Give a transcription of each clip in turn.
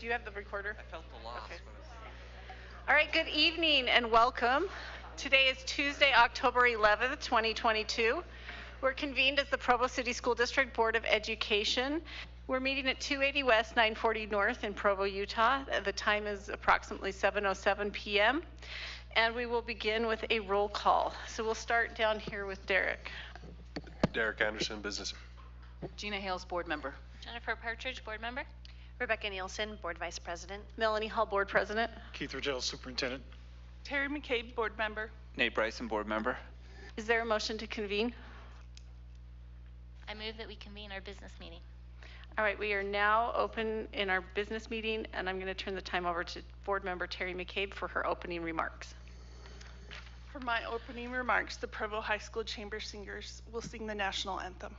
Do you have the recorder? I felt the loss. Okay. All right, good evening and welcome. Today is Tuesday, October 11th, 2022. We're convened as the Provo City School District Board of Education. We're meeting at 280 West, 940 North in Provo, Utah. The time is approximately 7:07 p.m. And we will begin with a roll call. So we'll start down here with Derek. Derek Anderson, business. Gina Hales, board member. Jennifer Partridge, board member. Rebecca Nielsen, board vice president. Melanie Hall, board president. Keith Rigel, superintendent. Terry McCabe, board member. Nate Bryson, board member. Is there a motion to convene? I move that we convene our business meeting. All right, we are now open in our business meeting, and I'm going to turn the time over to board member Terry McCabe for her opening remarks. For my opening remarks, the Provo High School Chamber Singers will sing the national anthem.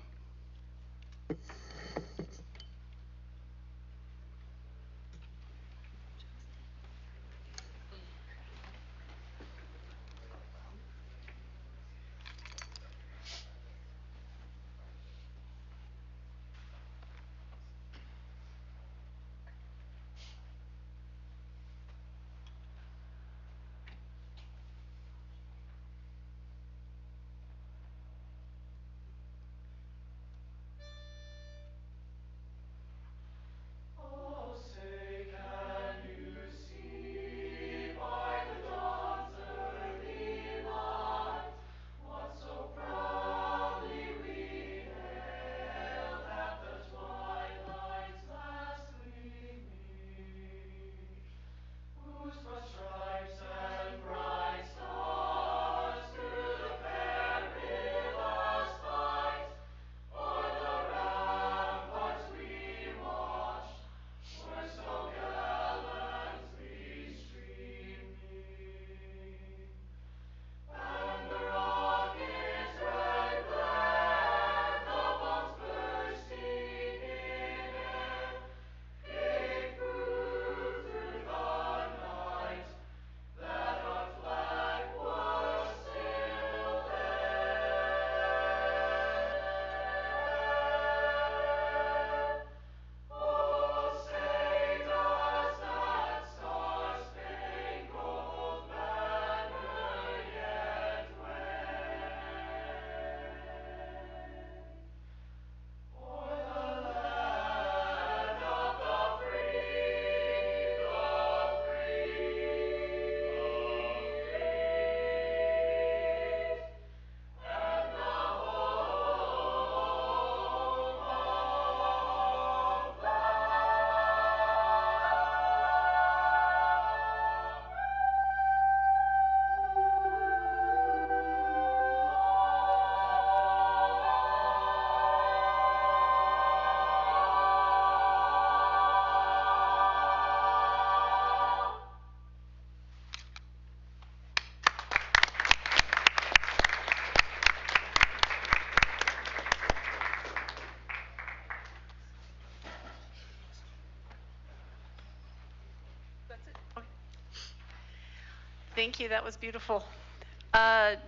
Thank you, that was beautiful.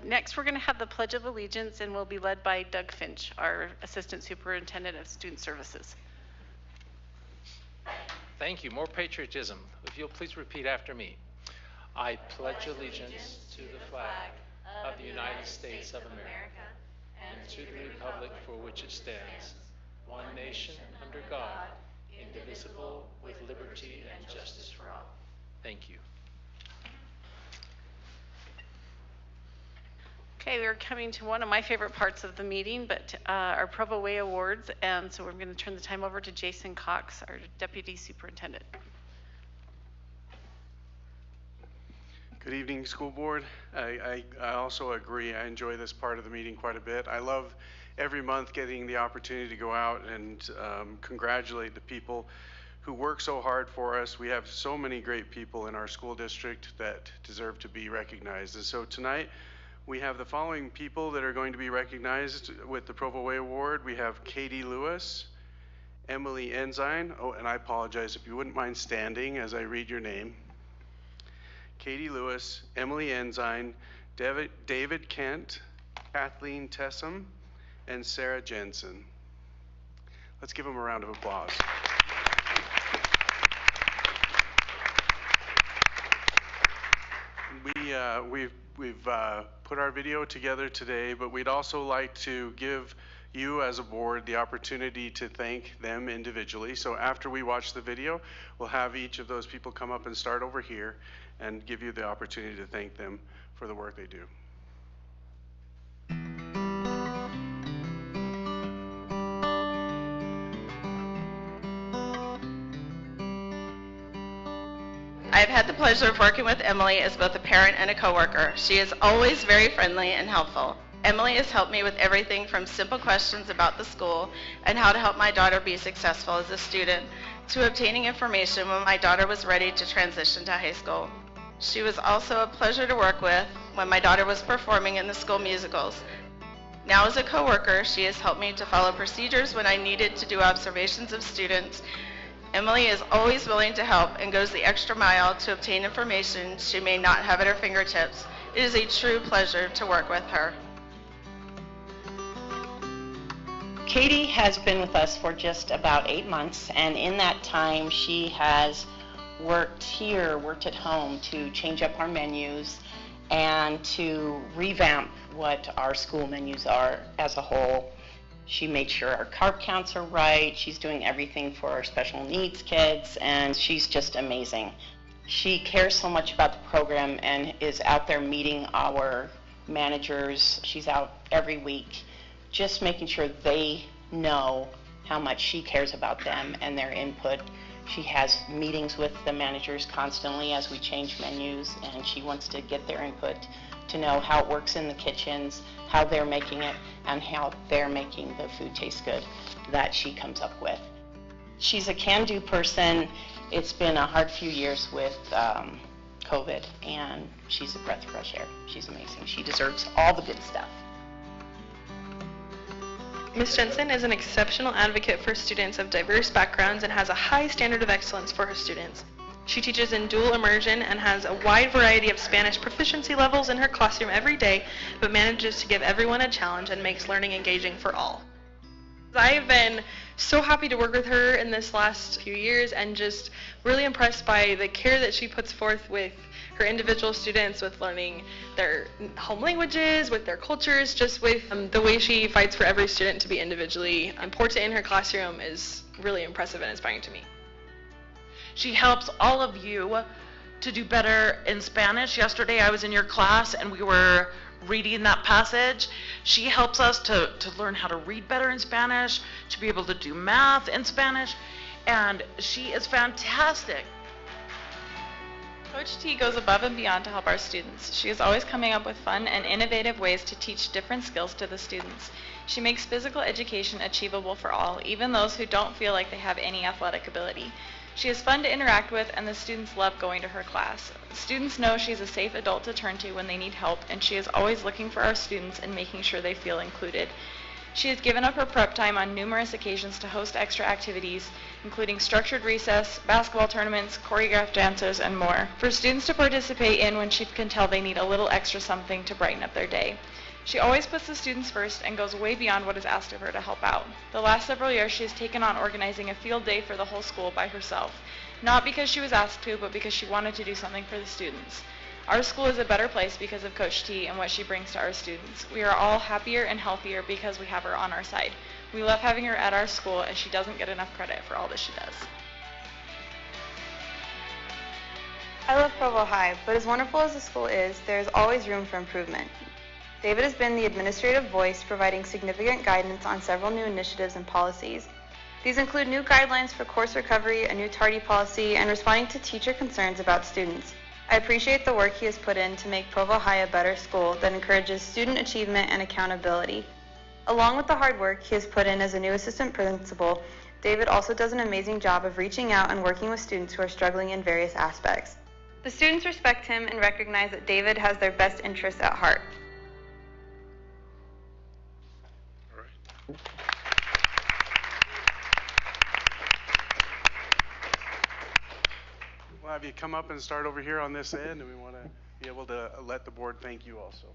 Next, we're going to have the Pledge of Allegiance, and we'll be led by Doug Finch, our Assistant Superintendent of Student Services. Thank you. More patriotism. If you'll please repeat after me. I pledge allegiance to the flag of the United States of America and to the republic for which it stands, one nation under God, indivisible, with liberty and justice for all. Thank you. Okay, we're coming to one of my favorite parts of the meeting, but our Provo Way Awards, and so we're going to turn the time over to Jason Cox, our Deputy Superintendent. Good evening, school board. I also agree. I enjoy this part of the meeting quite a bit. I love every month getting the opportunity to go out and congratulate the people who work so hard for us. We have so many great people in our school district that deserve to be recognized. And so tonight, we have the following people that are going to be recognized with the Provo Way Award. We have Katie Lewis, Emily Ensign. Oh, and I apologize if you wouldn't mind standing as I read your name. Katie Lewis, Emily Ensign, David Kent, Kathleen Tessum, and Sarah Jensen. Let's give them a round of applause. we've put our video together today, but we'd also like to give you as a board the opportunity to thank them individually. So after we watch the video, we'll have each of those people come up and start over here and give you the opportunity to thank them for the work they do. I've had the pleasure of working with Emily as both a parent and a coworker. She is always very friendly and helpful. Emily has helped me with everything from simple questions about the school and how to help my daughter be successful as a student to obtaining information when my daughter was ready to transition to high school. She was also a pleasure to work with when my daughter was performing in the school musicals. Now as a coworker, she has helped me to follow procedures when I needed to do observations of students. Emily is always willing to help and goes the extra mile to obtain information she may not have at her fingertips. It is a true pleasure to work with her. Katie has been with us for just about 8 months, and in that time she has worked at home to change up our menus and to revamp what our school menus are as a whole. She made sure our carb counts are right. She's doing everything for our special needs kids, and she's just amazing. She cares so much about the program and is out there meeting our managers. She's out every week just making sure they know how much she cares about them and their input. She has meetings with the managers constantly as we change menus, and she wants to get their input to know how it works in the kitchens, how they're making it, and how they're making the food taste good that she comes up with. She's a can-do person. It's been a hard few years with COVID, and she's a breath of fresh air. She's amazing. She deserves all the good stuff. Ms. Jensen is an exceptional advocate for students of diverse backgrounds and has a high standard of excellence for her students. She teaches in dual immersion and has a wide variety of Spanish proficiency levels in her classroom every day, but manages to give everyone a challenge and makes learning engaging for all. I've been so happy to work with her in this last few years and just really impressed by the care that she puts forth with her individual students, with learning their home languages, with their cultures, just with the way she fights for every student to be individually important in her classroom is really impressive and inspiring to me. She helps all of you to do better in Spanish. Yesterday I was in your class and we were reading that passage. She helps us to learn how to read better in Spanish, to be able to do math in Spanish, and she is fantastic. Coach T goes above and beyond to help our students. She is always coming up with fun and innovative ways to teach different skills to the students. She makes physical education achievable for all, even those who don't feel like they have any athletic ability. She is fun to interact with, and the students love going to her class. Students know she's a safe adult to turn to when they need help, and she is always looking for our students and making sure they feel included. She has given up her prep time on numerous occasions to host extra activities, including structured recess, basketball tournaments, choreographed dances, and more, for students to participate in when she can tell they need a little extra something to brighten up their day. She always puts the students first and goes way beyond what is asked of her to help out. The last several years, she has taken on organizing a field day for the whole school by herself, not because she was asked to, but because she wanted to do something for the students. Our school is a better place because of Coach T and what she brings to our students. We are all happier and healthier because we have her on our side. We love having her at our school, and she doesn't get enough credit for all that she does. I love Provo High, but as wonderful as the school is, there is always room for improvement. David has been the administrative voice, providing significant guidance on several new initiatives and policies. These include new guidelines for course recovery, a new tardy policy, and responding to teacher concerns about students. I appreciate the work he has put in to make Provo High a better school that encourages student achievement and accountability. Along with the hard work he has put in as a new assistant principal, David also does an amazing job of reaching out and working with students who are struggling in various aspects. The students respect him and recognize that David has their best interests at heart. We'll have you come up and start over here on this end, and we want to be able to let the board thank you also.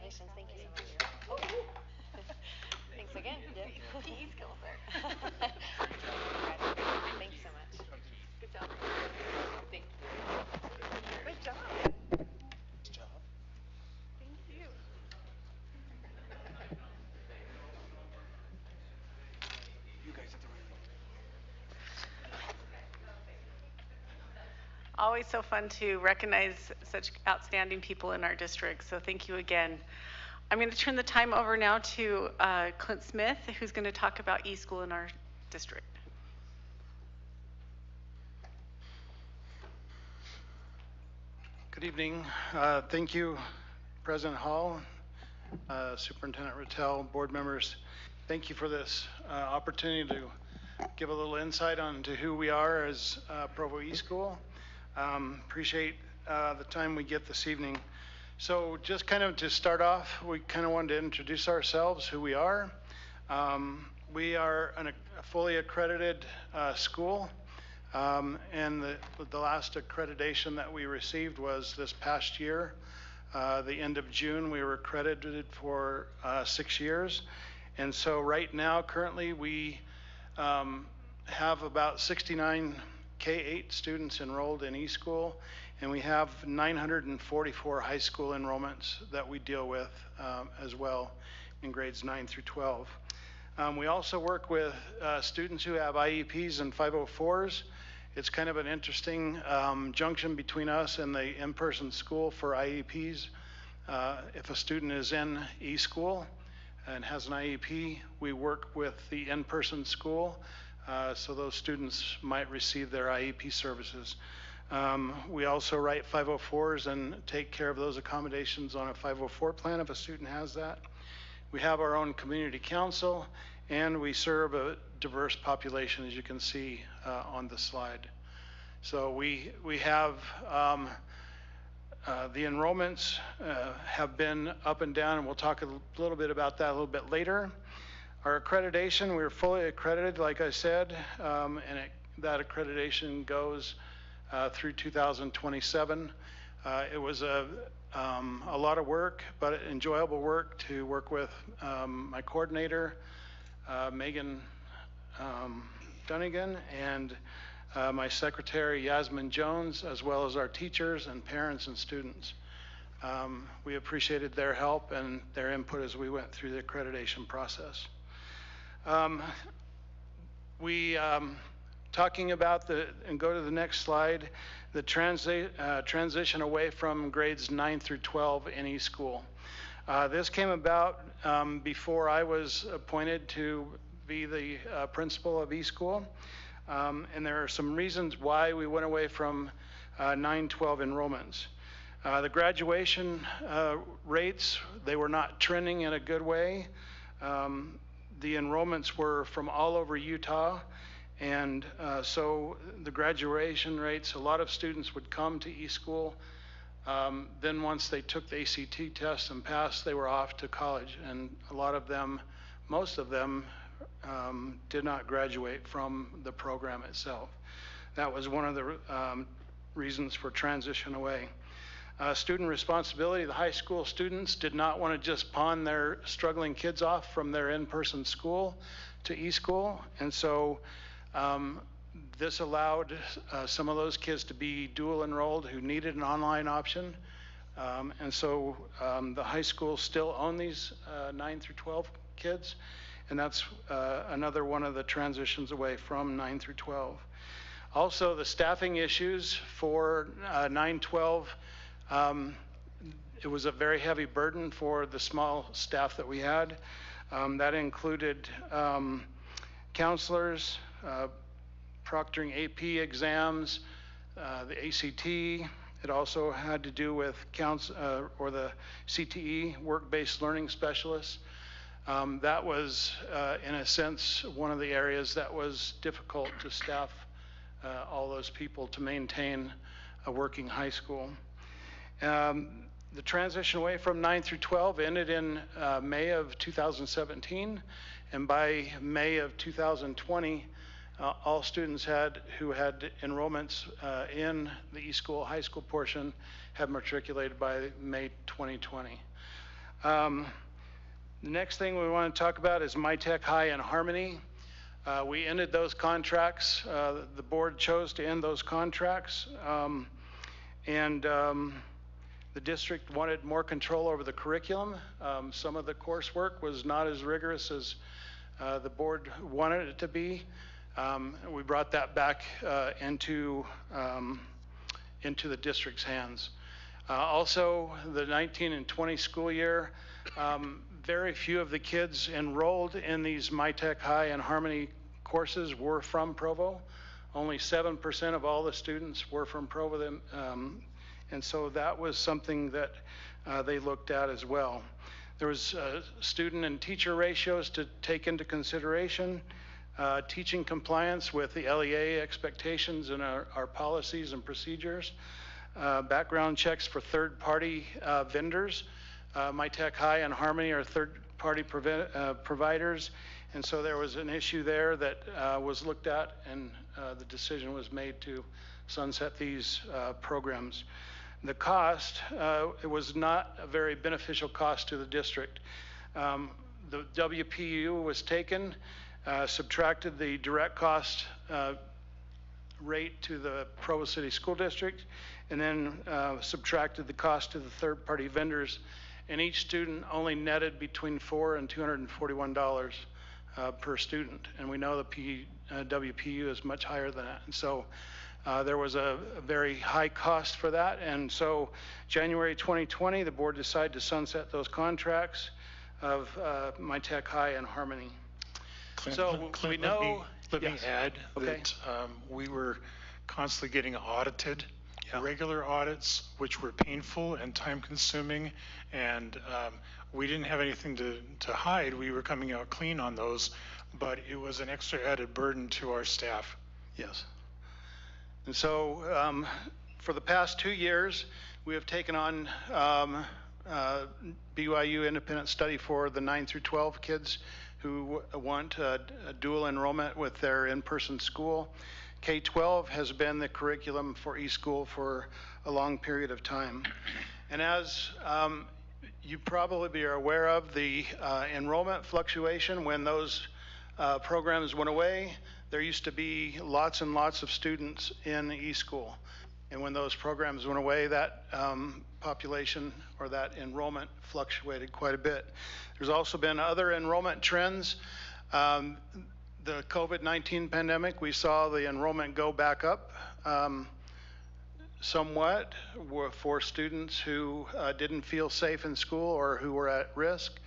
Congratulations. Thank you so much. Thanks again. PE skills there. Thanks so much. Good job. Thank you. Good job. Good job. Thank you. You guys at the right. Always so fun to recognize such outstanding people in our district, so thank you again. I'm going to turn the time over now to Clint Smith, who's going to talk about eSchool in our district. Good evening. Thank you, President Hall, Superintendent Rattel, board members. Thank you for this opportunity to give a little insight onto who we are as Provo eSchool. Appreciate the time we get this evening. So just kind of to start off, we kind of wanted to introduce ourselves, who we are. We are a fully accredited school, and the last accreditation that we received was this past year. The end of June, we were accredited for 6 years. And so right now, currently, we have about 69 K-8 students enrolled in eSchool, and we have 944 high school enrollments that we deal with as well in grades 9 through 12. We also work with students who have IEPs and 504s. It's kind of an interesting junction between us and the in-person school for IEPs. If a student is in eSchool and has an IEP, we work with the in-person school. So those students might receive their IEP services. We also write 504s and take care of those accommodations on a 504 plan if a student has that. We have our own community council, and we serve a diverse population, as you can see on the slide. So we have the enrollments have been up and down, and we'll talk a little bit about that a little bit later. Our accreditation, we're fully accredited, like I said, and that accreditation goes through 2027. It was a lot of work, but enjoyable work to work with my coordinator, Megan Dunnigan, and my secretary, Yasmin Jones, as well as our teachers and parents and students. We appreciated their help and their input as we went through the accreditation process. Talking about and go to the next slide, the transition away from grades 9 through 12 in eSchool. This came about before I was appointed to be the principal of eSchool. And there are some reasons why we went away from 9-12 enrollments. The graduation rates, they were not trending in a good way. The enrollments were from all over Utah, and so the graduation rates, a lot of students would come to eSchool. Then once they took the ACT test and passed, they were off to college, and a lot of them, most of them, did not graduate from the program itself. That was one of the reasons for transition away. Student responsibility, the high school students did not want to just pawn their struggling kids off from their in-person school to eSchool, and so this allowed some of those kids to be dual enrolled who needed an online option. And so the high schools still own these 9 through 12 kids, and that's another one of the transitions away from 9 through 12. Also, the staffing issues for 9-12, it was a very heavy burden for the small staff that we had. That included counselors, proctoring AP exams, the ACT. It also had to do with or the CTE, work-based learning specialists. That was, in a sense, one of the areas that was difficult to staff all those people to maintain a working high school. The transition away from 9 through 12 ended in May of 2017, and by May of 2020, all students who had enrollments in the eSchool high school portion had matriculated by May 2020. The next thing we want to talk about is MyTech High and Harmony. We ended those contracts. The board chose to end those contracts. The district wanted more control over the curriculum. Some of the coursework was not as rigorous as the board wanted it to be. We brought that back into the district's hands. Also, the 19 and 20 school year, very few of the kids enrolled in these MyTech High and Harmony courses were from Provo. Only 7% of all the students were from Provo, and so that was something that they looked at as well. There was student and teacher ratios to take into consideration, teaching compliance with the LEA expectations and our policies and procedures, background checks for third-party vendors. MyTech High and Harmony are third-party providers, and so there was an issue there that was looked at, and the decision was made to sunset these programs. The cost, it was not a very beneficial cost to the district. The WPU was taken, subtracted the direct cost rate to the Provo City School District, and then subtracted the cost to the third-party vendors, and each student only netted between $400 and $241 per student, and we know the WPU is much higher than that, and so there was a very high cost for that, and so January 2020, the board decided to sunset those contracts of MyTech High and Harmony. Clint, we know. Let me Yes. add Okay. that we were constantly getting audited, regular audits, which were painful and time-consuming, and we didn't have anything to hide. We were coming out clean on those, but it was an extra added burden to our staff. Yes. And so for the past 2 years, we have taken on BYU independent study for the 9 through 12 kids who want a dual enrollment with their in-person school. K-12 has been the curriculum for eSchool for a long period of time. And as you probably are aware of, the enrollment fluctuation when those programs went away, there used to be lots and lots of students in eSchool. And when those programs went away, that population or that enrollment fluctuated quite a bit. There's also been other enrollment trends. The COVID-19 pandemic, we saw the enrollment go back up somewhat for students who didn't feel safe in school or who were at risk.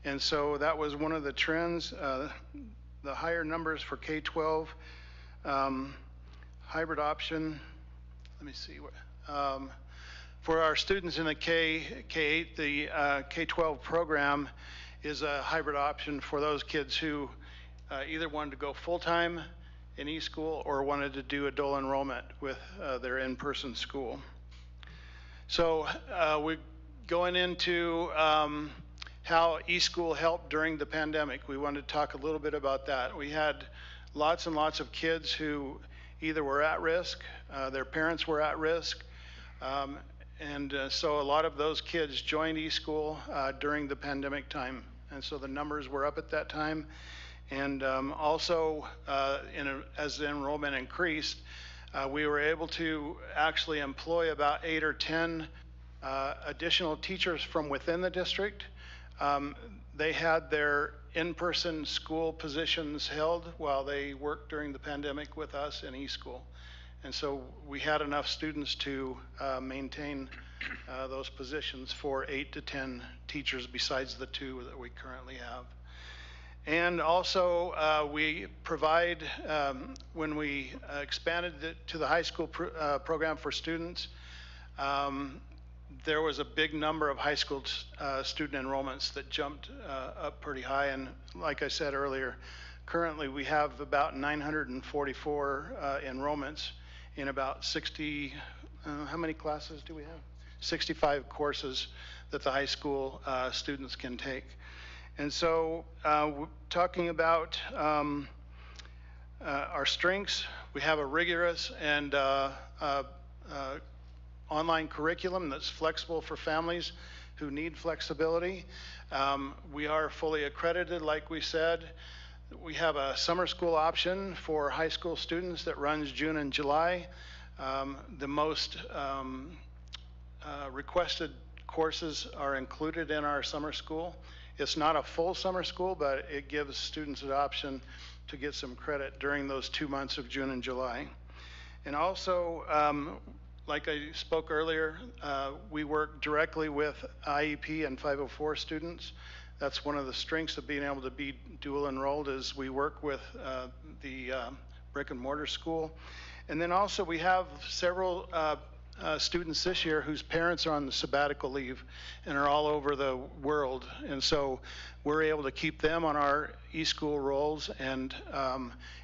And so that was one of the trends. The higher numbers for K-12, hybrid option, let me see what, for our students in the K-8, the K-12 program is a hybrid option for those kids who either wanted to go full-time in eSchool or wanted to do a dual enrollment with their in-person school. So we're going into how eSchool helped during the pandemic. We wanted to talk a little bit about that. We had lots and lots of kids who either were at risk, their parents were at risk, and so a lot of those kids joined eSchool during the pandemic time. And so the numbers were up at that time. And also, as the enrollment increased, we were able to actually employ about 8 or 10 additional teachers from within the district. They had their in-person school positions held while they worked during the pandemic with us in eSchool. And so we had enough students to maintain those positions for 8 to 10 teachers besides the 2 that we currently have. And also we provide, when we expanded it to the high school program for students, there was a big number of high school student enrollments that jumped up pretty high. And like I said earlier, currently we have about 944 enrollments in about 60, how many classes do we have? 65 courses that the high school students can take. And so talking about our strengths, we have a rigorous and online curriculum that's flexible for families who need flexibility. We are fully accredited, like we said. We have a summer school option for high school students that runs June and July. The most requested courses are included in our summer school. It's not a full summer school, but it gives students an option to get some credit during those 2 months of June and July. And also, like I spoke earlier, we work directly with IEP and 504 students. That's one of the strengths of being able to be dual enrolled is we work with the brick and mortar school. And then also we have several students this year whose parents are on the sabbatical leave and are all over the world. And so we're able to keep them on our e-school rolls and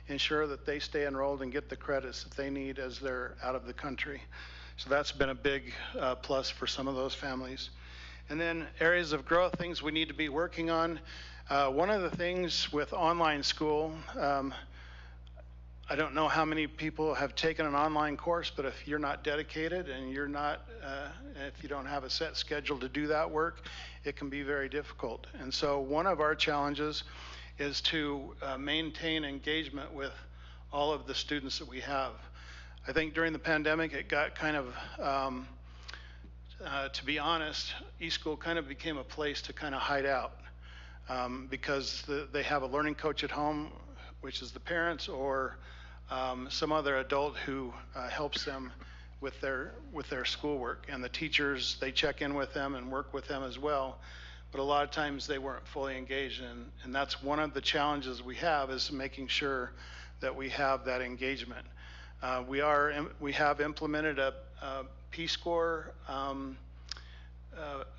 ensure that they stay enrolled and get the credits that they need as they're out of the country. So that's been a big plus for some of those families. And then areas of growth, things we need to be working on. One of the things with online school, I don't know how many people have taken an online course, but if you're not dedicated and you're not, if you don't have a set schedule to do that work, it can be very difficult. And so one of our challenges is to maintain engagement with all of the students that we have. I think during the pandemic, it got kind of, to be honest, eSchool kind of became a place to kind of hide out because they have a learning coach at home, which is the parents, or some other adult who helps them with their schoolwork. And the teachers, they check in with them and work with them as well. But a lot of times they weren't fully engaged, and that's one of the challenges we have is making sure that we have that engagement. We have implemented a P-score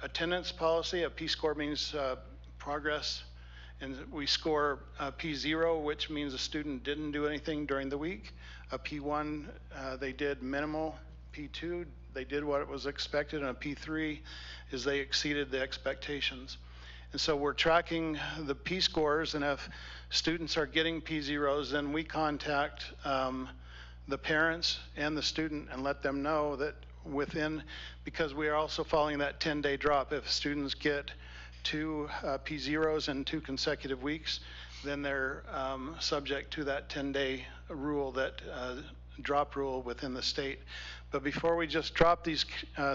attendance policy. A P-score means progress, and we score a P0, which means a student didn't do anything during the week. A P1, they did minimal. P2, they did what was expected, and a P3 is they exceeded the expectations. And so we're tracking the P-scores, and if students are getting P0s, then we contact the parents and the student and let them know that because we are also following that 10-day drop, if students get 2 P0s in 2 consecutive weeks, then they're subject to that 10-day rule, that drop rule within the state. But before we just drop these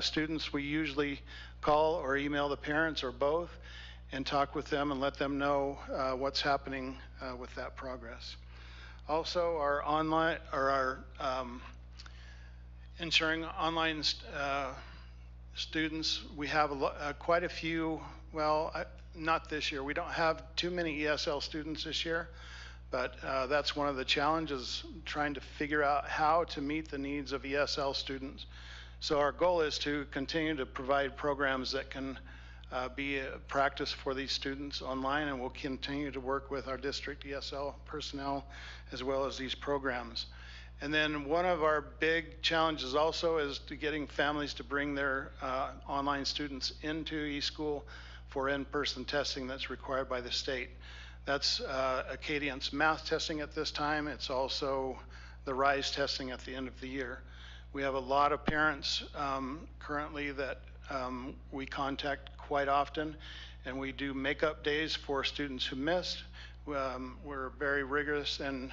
students, we usually call or email the parents or both and talk with them and let them know what's happening with that progress. Also, our online or our ensuring online students, we have quite a few. Well, not this year. We don't have too many ESL students this year, but that's one of the challenges, trying to figure out how to meet the needs of ESL students. So our goal is to continue to provide programs that can be a practice for these students online, and we'll continue to work with our district ESL personnel as well as these programs. And then one of our big challenges also is to getting families to bring their online students into eSchool for in-person testing that's required by the state. That's Acadian's math testing at this time. It's also the RISE testing at the end of the year. We have a lot of parents currently that we contact quite often, and we do makeup days for students who missed. We're very rigorous in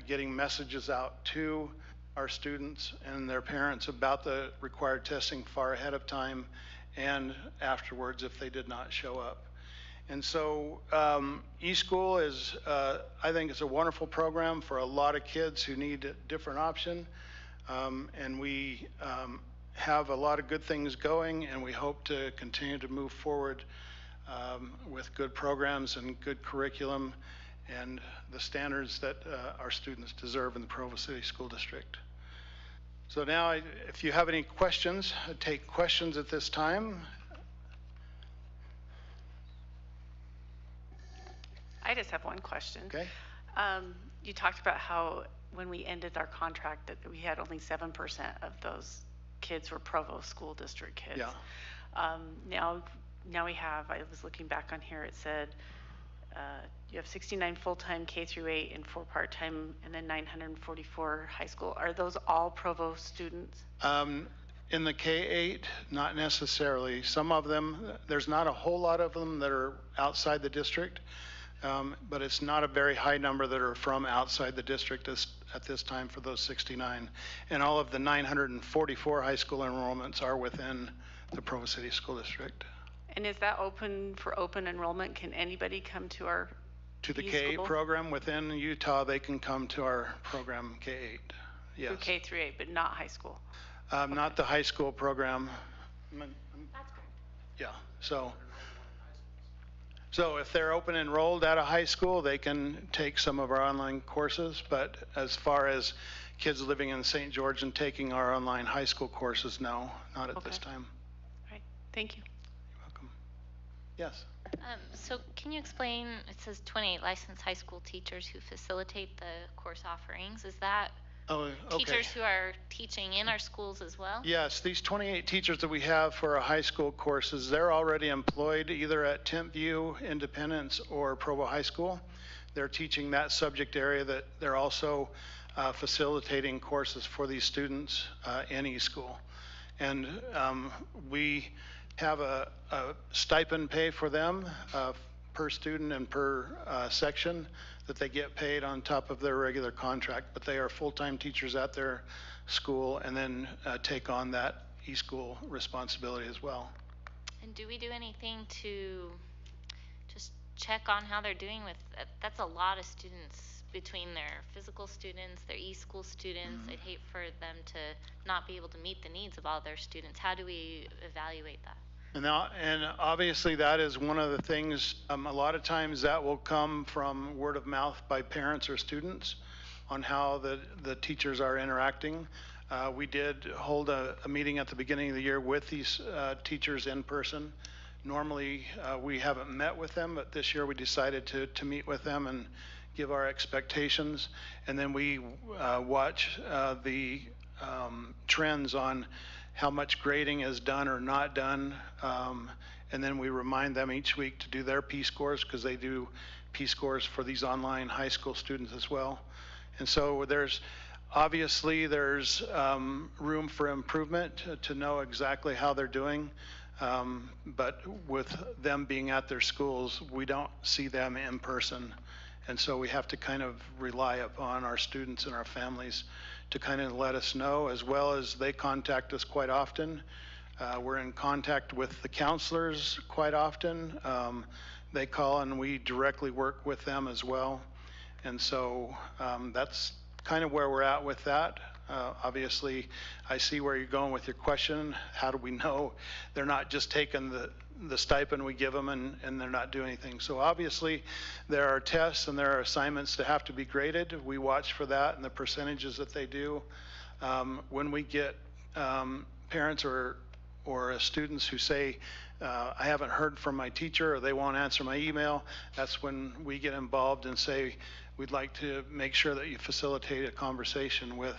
getting messages out to our students and their parents about the required testing far ahead of time and afterwards if they did not show up. And so eSchool is, I think it's a wonderful program for a lot of kids who need a different option. And we have a lot of good things going, and we hope to continue to move forward with good programs and good curriculum and the standards that our students deserve in the Provo City School District. So now, if you have any questions, I take questions at this time. I just have one question. Okay. You talked about how when we ended our contract that we had only 7% of those kids were Provo School District kids. Yeah. Now we have, I was looking back on here, it said you have 69 full-time K through 8 and 4 part-time, and then 944 high school. Are those all Provo students? In the K-8, not necessarily. Some of them, there's not a whole lot of them that are outside the district, but it's not a very high number that are from outside the district at this time for those 69. And all of the 944 high school enrollments are within the Provo City School District. And is that open for open enrollment? Can anybody come to our To the e-school? K-8 program within Utah, they can come to our program K-8. Yes. Through K through 8, but not high school. Not the high school program. That's correct. Yeah, so if they're open enrolled at a high school, they can take some of our online courses, but as far as kids living in St. George and taking our online high school courses, no, not at this time. All right, thank you. You're welcome. Yes? So can you explain, it says 28 licensed high school teachers who facilitate the course offerings. Is that teachers who are teaching in our schools as well? Yes, these 28 teachers that we have for our high school courses, they're already employed either at Tempview, Independence, or Provo High School. They're teaching that subject area. That they're also facilitating courses for these students in eSchool. And we have a stipend pay for them per student and per section that they get paid on top of their regular contract, but they are full-time teachers at their school and then take on that eSchool responsibility as well. And do we do anything to just check on how they're doing with, that's a lot of students between their physical students, their eSchool students. I'd hate for them to not be able to meet the needs of all their students. How do we evaluate that? And obviously that is one of the things, a lot of times that will come from word of mouth by parents or students on how the teachers are interacting. We did hold a meeting at the beginning of the year with these teachers in person. Normally we haven't met with them, but this year we decided to meet with them and give our expectations. And then we watch the trends on how much grading is done or not done, and then we remind them each week to do their P-scores because they do P-scores for these online high school students as well. And so obviously there's room for improvement to know exactly how they're doing, but with them being at their schools, we don't see them in person. And so we have to kind of rely upon our students and our families to kind of let us know, as well as they contact us quite often. We're in contact with the counselors quite often. They call and we directly work with them as well. And so that's kind of where we're at with that. Obviously, I see where you're going with your question. How do we know they're not just taking the stipend we give them and they're not doing anything? So obviously there are tests and there are assignments that have to be graded. We watch for that and the percentages that they do. When we get parents or students who say, I haven't heard from my teacher or they won't answer my email, that's when we get involved and say, we'd like to make sure that you facilitate a conversation with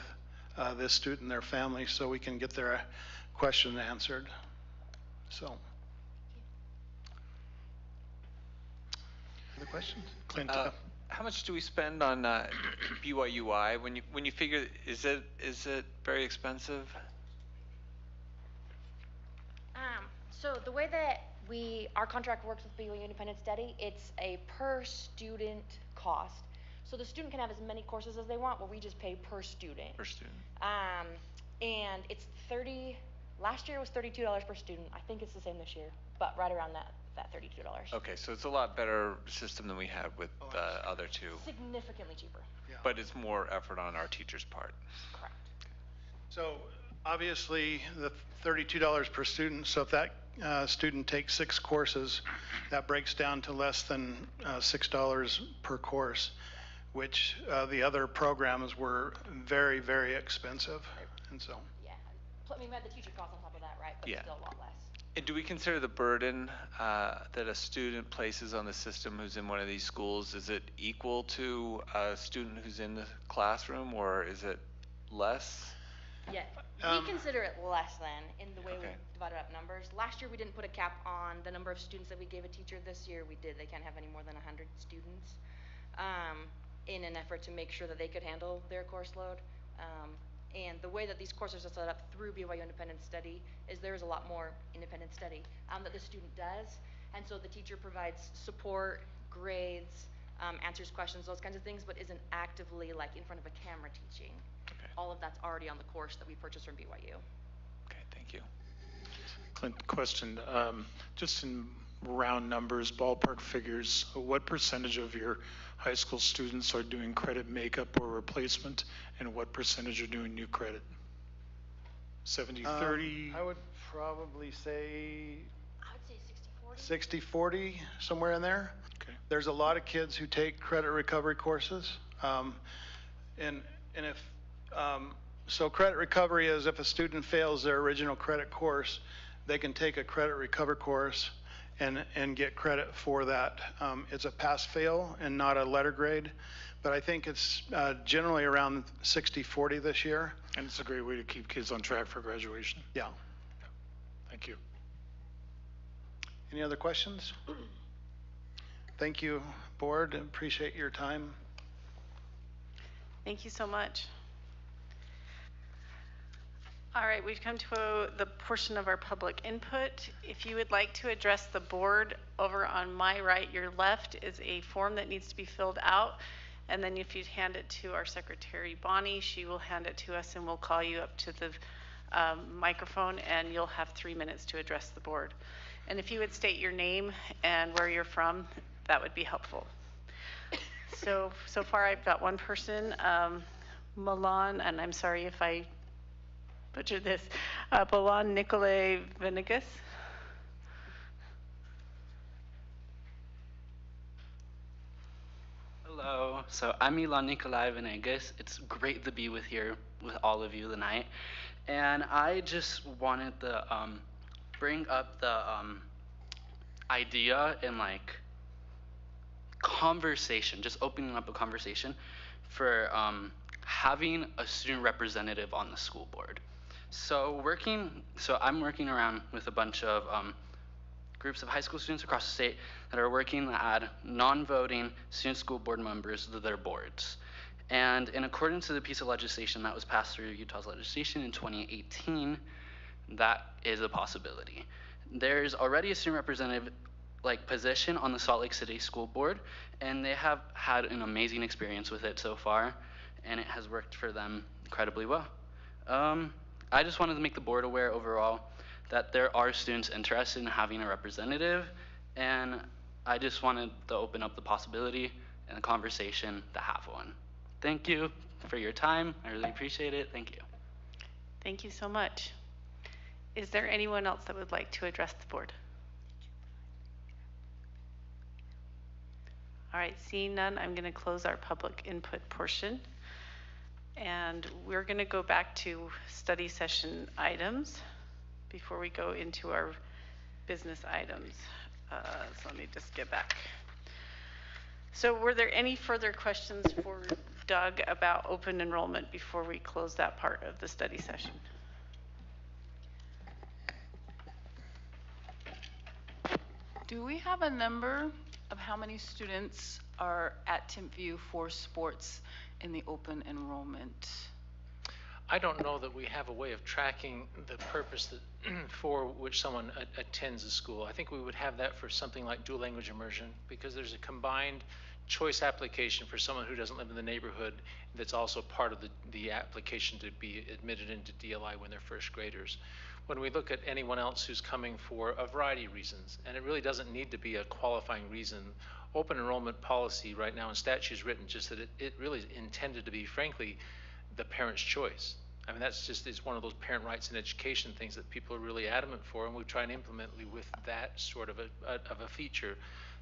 this student and their family so we can get their question answered. So. Other questions? Clint? How much do we spend on BYUI? When you figure, is it very expensive? So the way that our contract works with BYU Independent Study, it's a per student cost. So the student can have as many courses as they want, but we just pay per student. Per student. And it's last year it was $32 per student. I think it's the same this year, but right around that $32. Okay, so it's a lot better system than we had with the other two. Significantly cheaper. Yeah. But it's more effort on our teachers' part. Correct. So obviously the $32 per student, so if that student takes 6 courses, that breaks down to less than $6 per course, which the other programs were very, very expensive. And so. Yeah. I mean, we had the teacher cost on top of that, right? But Yeah. still a lot less. And do we consider the burden that a student places on the system who's in one of these schools, is it equal to a student who's in the classroom, or is it less? Yeah, we consider it less than in the way we divided up numbers. Last year we didn't put a cap on the number of students that we gave a teacher. This year we did. They can't have any more than 100 students in an effort to make sure that they could handle their course load. And the way that these courses are set up through BYU Independent Study is there's a lot more independent study that the student does. And so the teacher provides support, grades, answers questions, those kinds of things, but isn't actively like in front of a camera teaching. Okay. All of that's already on the course that we purchased from BYU. Okay, thank you. Clint, question, just in round numbers, ballpark figures, what percentage of your high school students are doing credit makeup or replacement, and what percentage are doing new credit? 70-30? I would probably say I would say 60-40, somewhere in there. Okay. There's a lot of kids who take credit recovery courses. And if, so credit recovery is if a student fails their original credit course, they can take a credit recovery course and get credit for that. It's a pass-fail and not a letter grade, but I think it's generally around 60-40 this year. And it's a great way to keep kids on track for graduation. Yeah. Thank you. Any other questions? Thank you, board. Appreciate your time. Thank you so much. All right, we've come to the portion of our public input. If you would like to address the board, over on my right, your left, is a form that needs to be filled out. And then if you'd hand it to our secretary, Bonnie, she will hand it to us and we'll call you up to the microphone and you'll have 3 minutes to address the board. And if you would state your name and where you're from, that would be helpful. So far I've got one person, Milan, and I'm sorry if I butchered this, Milan Nicolai Venegas. Hello, so I'm Milan Nicolai Venegas. It's great to be here with all of you tonight. And I just wanted to bring up the idea and like conversation, just opening up a conversation for having a student representative on the school board. So I'm working around with a bunch of groups of high school students across the state that are working to add non-voting student school board members to their boards. And in accordance to the piece of legislation that was passed through Utah's legislation in 2018, that is a possibility. There's already a student representative position on the Salt Lake City School Board, and they have had an amazing experience with it so far, and it has worked for them incredibly well. I just wanted to make the board aware overall that there are students interested in having a representative, and I just wanted to open up the possibility and the conversation to have one. Thank you for your time. I really appreciate it. Thank you. Thank you so much. Is there anyone else that would like to address the board? All right, seeing none, I'm going to close our public input portion. And we're going to go back to study session items before we go into our business items. So let me just get back. So were there any further questions for Doug about open enrollment before we close that part of the study session? Do we have a number of how many students are at Timpview for sports in the open enrollment? I don't know that we have a way of tracking the purpose that for which someone attends a school. I think we would have that for something like dual language immersion, because there's a combined choice application for someone who doesn't live in the neighborhood that's also part of the application to be admitted into DLI when they're first graders. When we look at anyone else who's coming for a variety of reasons, and it really doesn't need to be a qualifying reason, open enrollment policy right now in statute is written just that it really is intended to be, frankly, the parent's choice. I mean, that's just, it's one of those parent rights and education things that people are really adamant for, and we try and implement with that sort of a feature,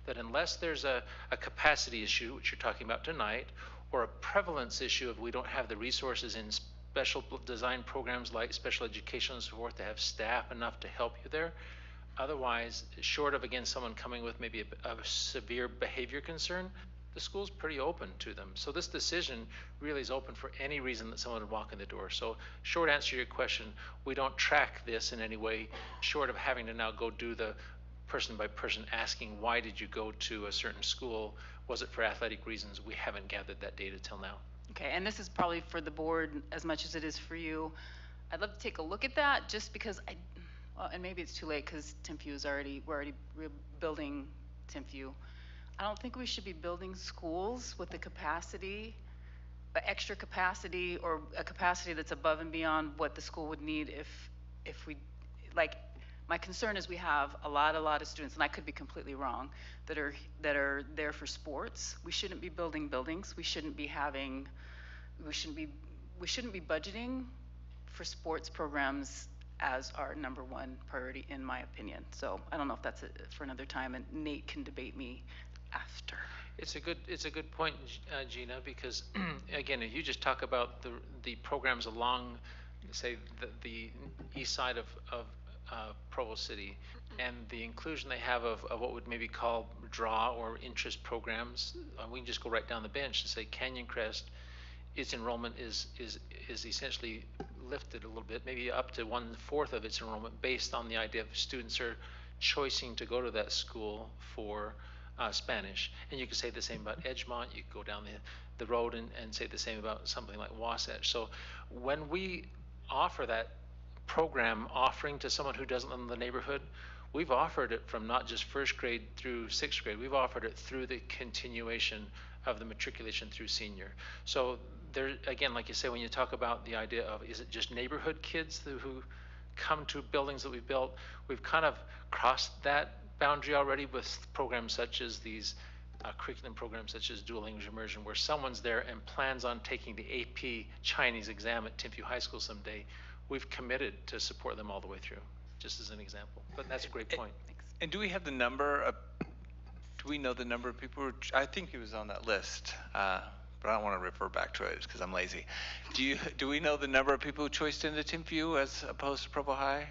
that unless there's a capacity issue, which you're talking about tonight, or a prevalence issue of we don't have the resources in special design programs like special education and so forth to have staff enough to help you there. Otherwise, short of, again, someone coming with maybe a severe behavior concern, the school's pretty open to them. So this decision really is open for any reason that someone would walk in the door. So short answer to your question, we don't track this in any way, short of having to now go do the person by person asking, why did you go to a certain school? Was it for athletic reasons? We haven't gathered that data till now. Okay, and this is probably for the board as much as it is for you. I'd love to take a look at that just because well, and maybe it's too late because Timpview is we're already rebuilding Timpview. I don't think we should be building schools with the capacity, extra capacity, or a capacity that's above and beyond what the school would need if we, like, my concern is we have a lot of students, and I could be completely wrong, that are there for sports. We shouldn't be building buildings. We shouldn't be budgeting for sports programs as our number one priority, in my opinion. So I don't know if that's for another time, and Nate can debate me after. It's a good point, Gina, because again, if you just talk about the programs along, say, the east side of Provo City, and the inclusion they have of what would maybe call draw or interest programs, we can just go right down the bench and say Canyon Crest, its enrollment is essentially lifted a little bit, maybe up to 1/4 of its enrollment, based on the idea of students are choosing to go to that school for Spanish. And you could say the same about Edgemont. You could go down the road and say the same about something like Wasatch. So when we offer that program offering to someone who doesn't live in the neighborhood, we've offered it from not just first grade through sixth grade. We've offered it through the continuation of the matriculation through senior. So there, again, like you say, when you talk about the idea of, is it just neighborhood kids who come to buildings that we've built, we've kind of crossed that boundary already with programs such as these curriculum programs such as dual language immersion, where someone's there and plans on taking the AP Chinese exam at Timpview High School someday. We've committed to support them all the way through, just as an example. But that's a great point. And do we have the number of, do we know the number of people who, I think it was on that list, but I don't want to refer back to it because I'm lazy. Do we know the number of people who choiced into Timpview as opposed to Provo High?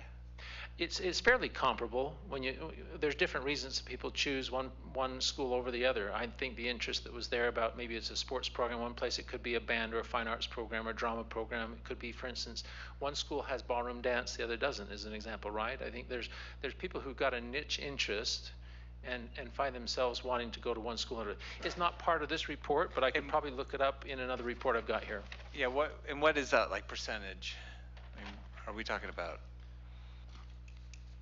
It's fairly comparable. There's different reasons people choose one school over the other. I think the interest that was there about, maybe it's a sports program one place, it could be a band or a fine arts program or drama program. It could be, for instance, one school has ballroom dance, the other doesn't, as an example, right? I think there's people who've got a niche interest and find themselves wanting to go to one school or another. It's not part of this report, but I can probably look it up in another report I've got here. Yeah, what is that, like, percentage? I mean, are we talking about?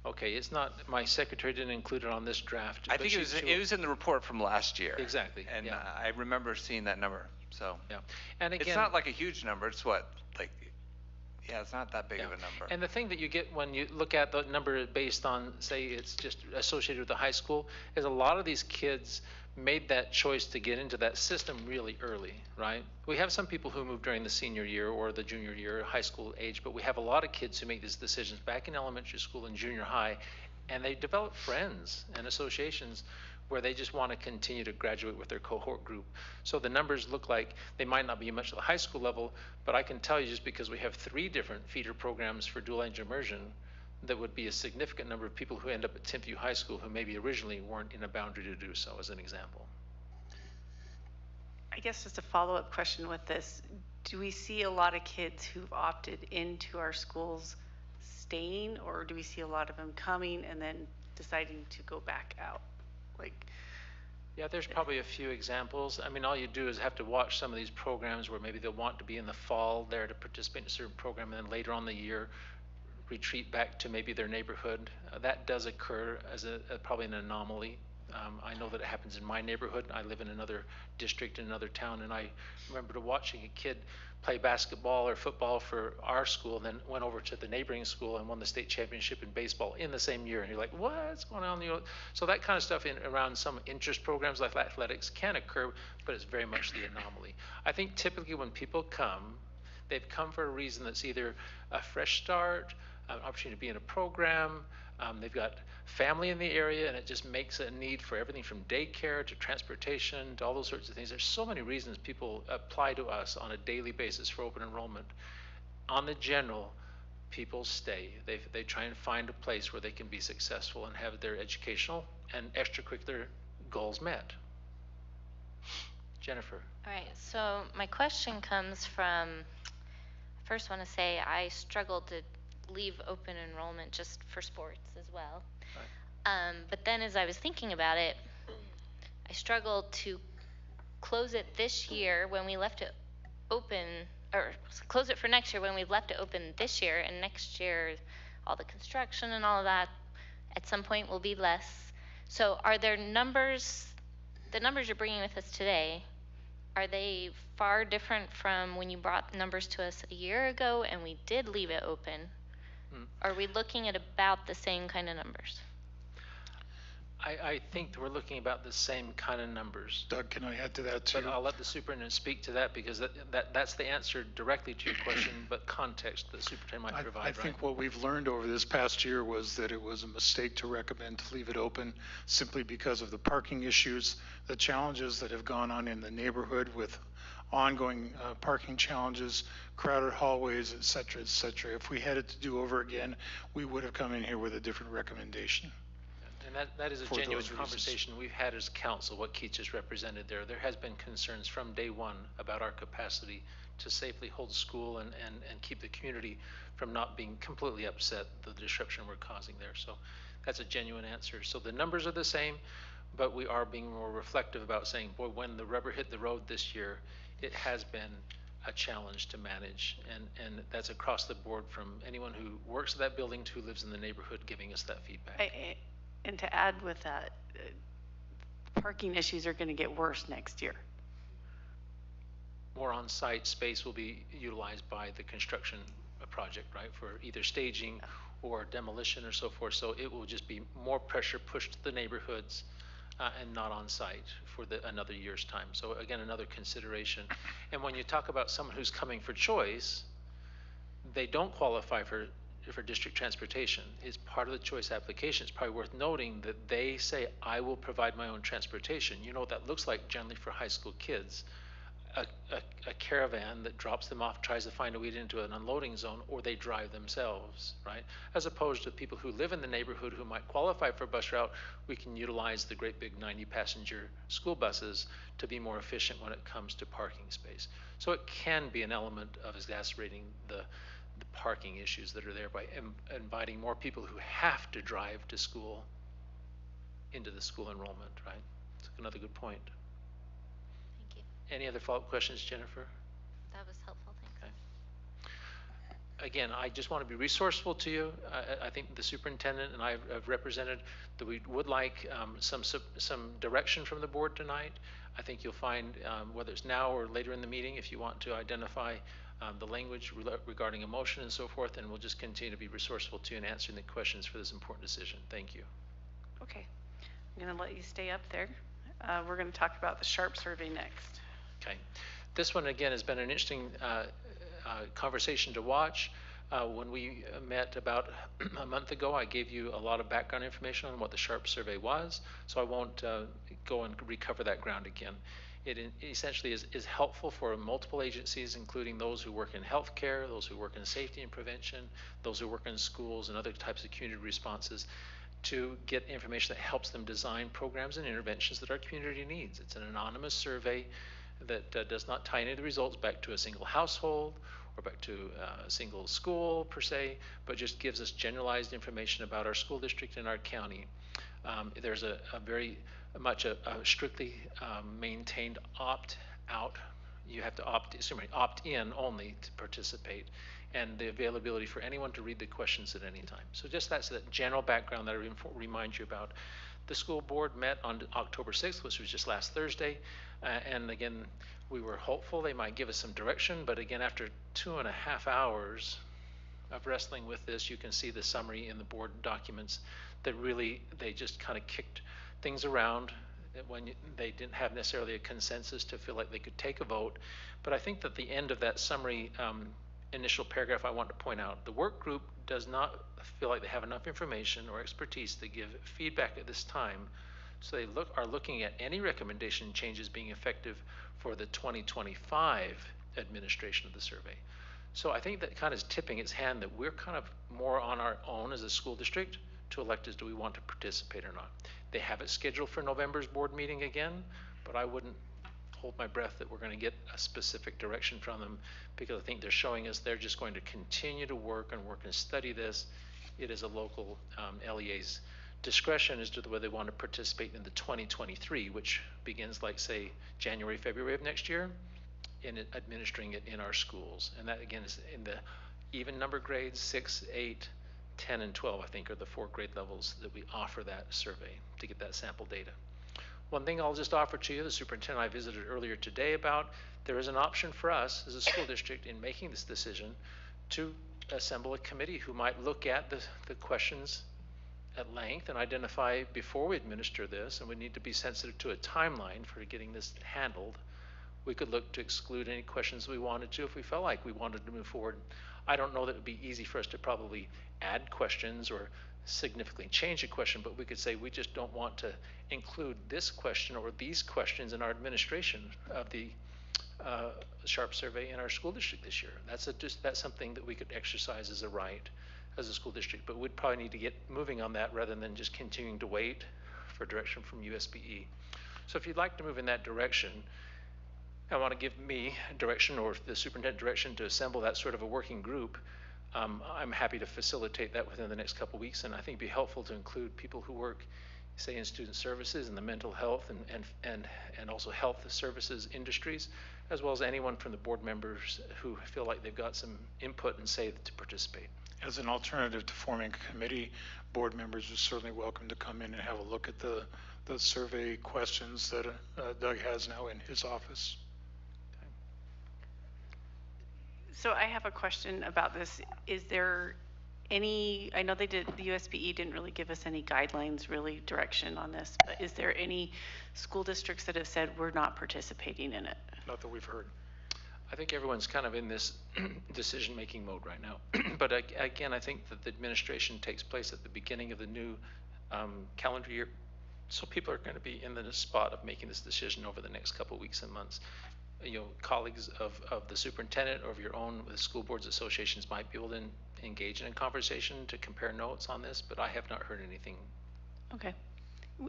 Okay, it's not, my secretary didn't include it on this draft. I think it was in the report from last year. Exactly. And yeah. I remember seeing that number. So yeah, and again, it's not like a huge number. It's what, like, yeah, it's not that big of a number. And the thing that you get when you look at the number based on, say, it's just associated with the high school, is a lot of these kids made that choice to get into that system really early, right? We have some people who move during the senior year or the junior year, high school age, but we have a lot of kids who make these decisions back in elementary school and junior high, and they develop friends and associations where they just want to continue to graduate with their cohort group. So the numbers look like they might not be much at the high school level, but I can tell you, just because we have 3 different feeder programs for dual language immersion, that would be a significant number of people who end up at Timpview High School who maybe originally weren't in a boundary to do so, as an example. I guess just a follow-up question with this, do we see a lot of kids who've opted into our schools staying, or do we see a lot of them coming and then deciding to go back out? Yeah, there's probably a few examples. I mean, all you do is have to watch some of these programs where maybe they'll want to be in the fall there to participate in a certain program, and then later on the year retreat back to maybe their neighborhood. That does occur as probably an anomaly. I know that it happens in my neighborhood. I live in another district in another town, and I remember watching a kid play basketball or football for our school, then went over to the neighboring school and won the state championship in baseball in the same year. And you're like, what's going on? So that kind of stuff around some interest programs like athletics can occur, but it's very much the anomaly. I think typically when people come, they've come for a reason that's either a fresh start, an opportunity to be in a program, they've got family in the area, and it just makes a need for everything from daycare to transportation to all those sorts of things. There's so many reasons people apply to us on a daily basis for open enrollment. On the general, people stay. They try and find a place where they can be successful and have their educational and extracurricular goals met. Jennifer. All right, so my question comes from, I first want to say I struggled to leave open enrollment just for sports as well. Right. But then as I was thinking about it, I struggled to close it this year when we left it open or close it for next year when we've left it open this year, and next year all the construction and all of that at some point will be less. So are there numbers, the numbers you're bringing with us today, are they far different from when you brought numbers to us a year ago and we did leave it open? Are we looking at about the same kind of numbers? I think that we're looking about the same kind of numbers. Doug, can I add to that too? But I'll let the superintendent speak to that, because that's the answer directly to your question, but context the superintendent might provide, I think what we've learned over this past year was that it was a mistake to recommend to leave it open simply because of the parking issues, the challenges that have gone on in the neighborhood with ongoing parking challenges, crowded hallways, et cetera, et cetera. If we had it to do over again, we would have come in here with a different recommendation. And that is a genuine conversation we've had as council, what Keith just represented there. There has been concerns from day one about our capacity to safely hold school and keep the community from not being completely upset the disruption we're causing there. So that's a genuine answer. So the numbers are the same, but we are being more reflective about saying, boy, when the rubber hit the road this year, it has been a challenge to manage, and that's across the board from anyone who works at that building to who lives in the neighborhood giving us that feedback. And to add with that, parking issues are going to get worse next year. More on-site space will be utilized by the construction project, right, for either staging or demolition or so forth. So it will just be more pressure pushed to the neighborhoods and not on-site for another year's time. So again, another consideration. And when you talk about someone who's coming for choice, they don't qualify for district transportation. Is part of the choice application. It's probably worth noting that they say, I will provide my own transportation. You know what that looks like generally for high school kids. A caravan that drops them off, tries to find a way into an unloading zone, or they drive themselves, right? As opposed to people who live in the neighborhood who might qualify for a bus route, we can utilize the great big 90-passenger school buses to be more efficient when it comes to parking space. So it can be an element of exacerbating the parking issues that are there by inviting more people who have to drive to school into the school enrollment, right? That's another good point. Thank you. Any other follow-up questions, Jennifer? That was helpful, thanks. Okay. Again, I just want to be resourceful to you. I think the superintendent and I have represented that we would like some direction from the board tonight. I think you'll find, whether it's now or later in the meeting, if you want to identify the language regarding emotion and so forth, and we'll just continue to be resourceful to you in answering the questions for this important decision. Thank you. Okay, I'm going to let you stay up there. We're going to talk about the SHARP survey next. Okay, this one again has been an interesting conversation to watch. When we met about a month ago, I gave you a lot of background information on what the SHARP survey was, so I won't go and recover that ground again. It essentially is helpful for multiple agencies, including those who work in healthcare, those who work in safety and prevention, those who work in schools and other types of community responses, to get information that helps them design programs and interventions that our community needs. It's an anonymous survey that does not tie any of the results back to a single household or back to a single school per se, but just gives us generalized information about our school district and our county. There's a very much a strictly maintained opt-out. You have to opt in only to participate, and the availability for anyone to read the questions at any time. So just that's the general background that I remind you about. The school board met on October 6th, which was just last Thursday, and again, we were hopeful they might give us some direction, but again, after 2.5 hours of wrestling with this, you can see the summary in the board documents that really, they just kind of kicked things around when they didn't have necessarily a consensus to feel like they could take a vote. But I think that the end of that summary initial paragraph, I want to point out, the work group does not feel like they have enough information or expertise to give feedback at this time. So they are looking at any recommendation changes being effective for the 2025 administration of the survey. So I think that kind of is tipping its hand that we're kind of more on our own as a school district to elect as do we want to participate or not. They have it scheduled for November's board meeting again, but I wouldn't hold my breath that we're going to get a specific direction from them, because I think they're showing us they're just going to continue to work and study this. It is a local LEA's discretion as to whether they want to participate in the 2023, which begins like say January, February of next year, in administering it in our schools. And that again is in the even number grades, 6, 8, 10, and 12, I think, are the 4 grade levels that we offer that survey to get that sample data. One thing I'll just offer to you, the superintendent I visited earlier today about, there is an option for us as a school district in making this decision to assemble a committee who might look at the questions at length and identify before we administer this, and we need to be sensitive to a timeline for getting this handled. We could look to exclude any questions we wanted to if we felt like we wanted to move forward. I don't know that it would be easy for us to probably add questions or significantly change a question, but we could say we just don't want to include this question or these questions in our administration of the SHARP survey in our school district this year. That's something that we could exercise as a right as a school district, but we'd probably need to get moving on that rather than just continuing to wait for direction from USBE. So if you'd like to move in that direction, I want to give me direction or the superintendent direction to assemble that sort of a working group. I'm happy to facilitate that within the next couple of weeks, and I think it'd be helpful to include people who work, say, in student services and the mental health and also health services industries, as well as anyone from the board members who feel like they've got some input and say to participate. As an alternative to forming a committee, board members are certainly welcome to come in and have a look at the survey questions that Doug has now in his office. So I have a question about this. Is there any, I know the USBE didn't really give us any guidelines, really direction on this, but is there any school districts that have said we're not participating in it? Not that we've heard. I think everyone's kind of in this decision-making mode right now. But again, I think that the administration takes place at the beginning of the new calendar year. So people are going to be in the spot of making this decision over the next couple of weeks and months. You know, colleagues of the superintendent or of your own with school boards associations might be able to engage in a conversation to compare notes on this, but I have not heard anything. Okay.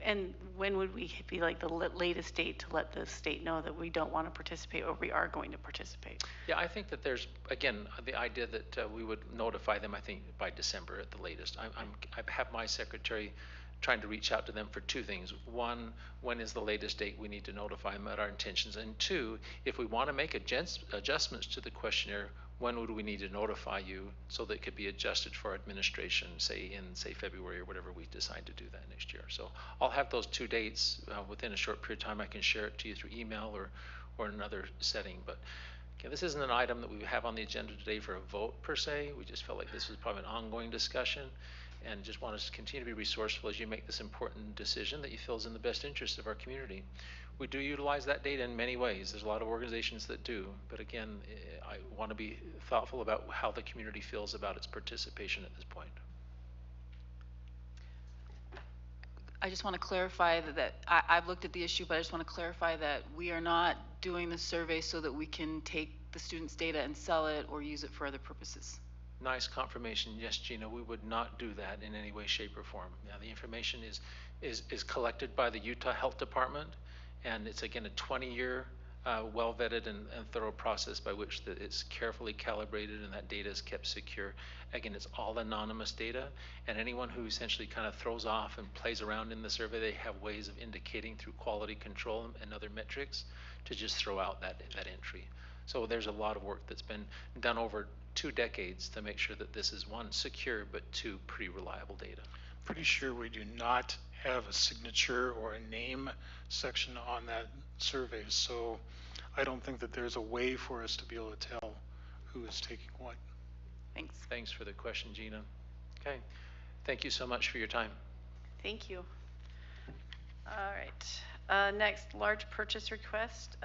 And when would we be like the latest date to let the state know that we don't want to participate or we are going to participate? Yeah, I think that there's, again, the idea that we would notify them, I think, by December at the latest. I have my secretary trying to reach out to them for 2 things. 1, when is the latest date we need to notify them about our intentions? And 2, if we want to make adjustments to the questionnaire, when would we need to notify you so that it could be adjusted for our administration, say in February or whatever we decide to do that next year. So I'll have those 2 dates within a short period of time. I can share it to you through email or another setting. But okay, this isn't an item that we have on the agenda today for a vote per se. We just felt like this was probably an ongoing discussion and just want us to continue to be resourceful as you make this important decision that you feel is in the best interest of our community. We do utilize that data in many ways. There's a lot of organizations that do, but again, I want to be thoughtful about how the community feels about its participation at this point. I just want to clarify that I've looked at the issue, but I just want to clarify that we are not doing the survey so that we can take the students' data and sell it or use it for other purposes. Nice confirmation. Yes, Gina, we would not do that in any way, shape, or form. Now, the information is collected by the Utah Health Department, and it's again a 20-year well-vetted and thorough process by which it's carefully calibrated and that data is kept secure. Again, it's all anonymous data, and anyone who essentially kind of throws off and plays around in the survey, they have ways of indicating through quality control and other metrics to just throw out that entry. So there's a lot of work that's been done over 2 decades to make sure that this is 1, secure, but 2, pretty reliable data. Pretty sure we do not have a signature or a name section on that survey, so I don't think that there's a way for us to be able to tell who is taking what. Thanks. Thanks for the question, Gina. Okay. Thank you so much for your time. Thank you. All right. Next, large purchase request.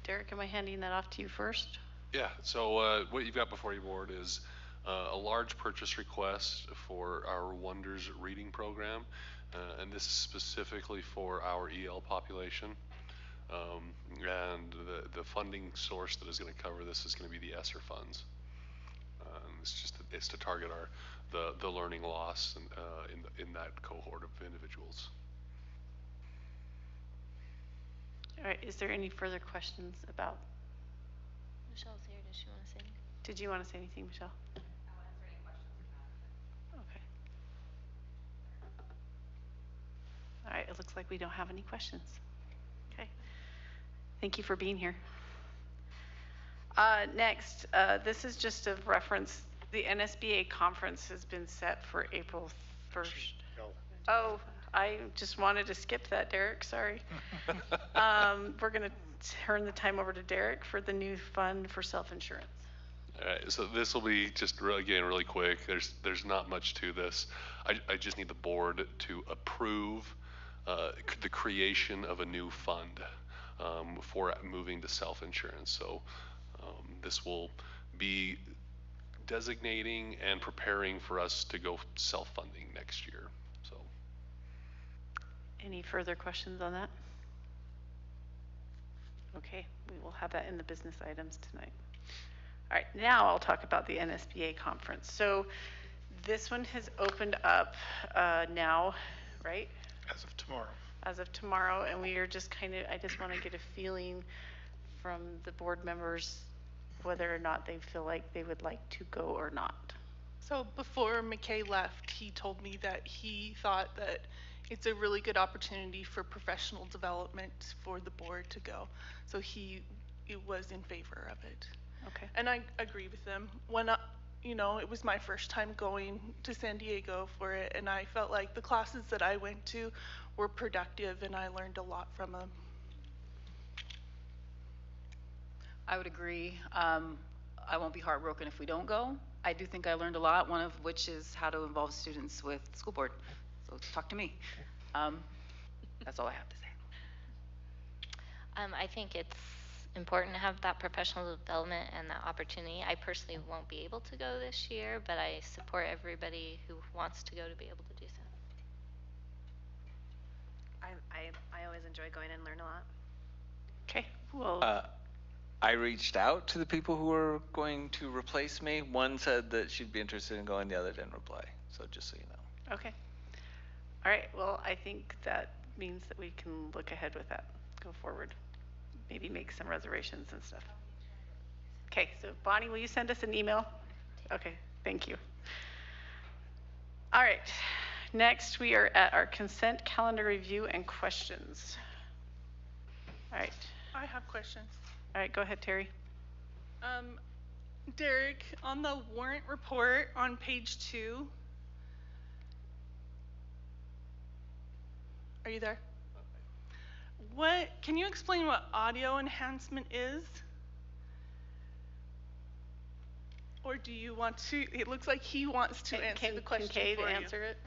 Derek, am I handing that off to you first? Yeah, so what you've got before your board is a large purchase request for our Wonders reading program, and this is specifically for our EL population. And the funding source that is going to cover this is going to be the ESSER funds. It's to target the learning loss in that cohort of individuals. All right, is there any further questions about? Michelle's here. Does she want to say anything? Did you want to say anything, Michelle? I'll answer any questions about it. Okay. All right, it looks like we don't have any questions. Okay. Thank you for being here. Next, this is just a reference. The NSBA conference has been set for April 1st. Oh, I just wanted to skip that, Derek, sorry. We're going to turn the time over to Derek for the new fund for self-insurance. All right, so this will be just again really quick. There's not much to this. I just need the board to approve the creation of a new fund for moving to self-insurance. So this will be designating and preparing for us to go self-funding next year. So. Any further questions on that? Okay, we will have that in the business items tonight. All right, now I'll talk about the NSBA conference. So this one has opened up now, right? As of tomorrow. As of tomorrow, and we are just I just want to get a feeling from the board members whether or not they feel like they would like to go or not. So before McKay left, he told me that he thought that it's a really good opportunity for professional development for the board to go. So he was in favor of it. Okay. And I agree with him. When it was my first time going to San Diego for it, and I felt like the classes that I went to were productive, and I learned a lot from them. I would agree. I won't be heartbroken if we don't go. I do think I learned a lot, one of which is how to involve students with school board. So talk to me. That's all I have to say. I think it's important to have that professional development and that opportunity. I personally won't be able to go this year, but I support everybody who wants to go to be able to do so. I always enjoy going and learn a lot. Okay, well. I reached out to the people who were going to replace me. One said that she'd be interested in going, the other didn't reply. So just so you know. Okay. All right, well, I think that means that we can look ahead with that, go forward. Maybe make some reservations and stuff. Okay, so Bonnie, will you send us an email? Okay, thank you. All right, next we are at our consent calendar review and questions. All right. I have questions. All right, go ahead, Terry. Derek, on the warrant report on page 2, are you there? Can you explain what audio enhancement is? Or do you want to? It looks like he wants to answer the question for you. Can Kate answer it?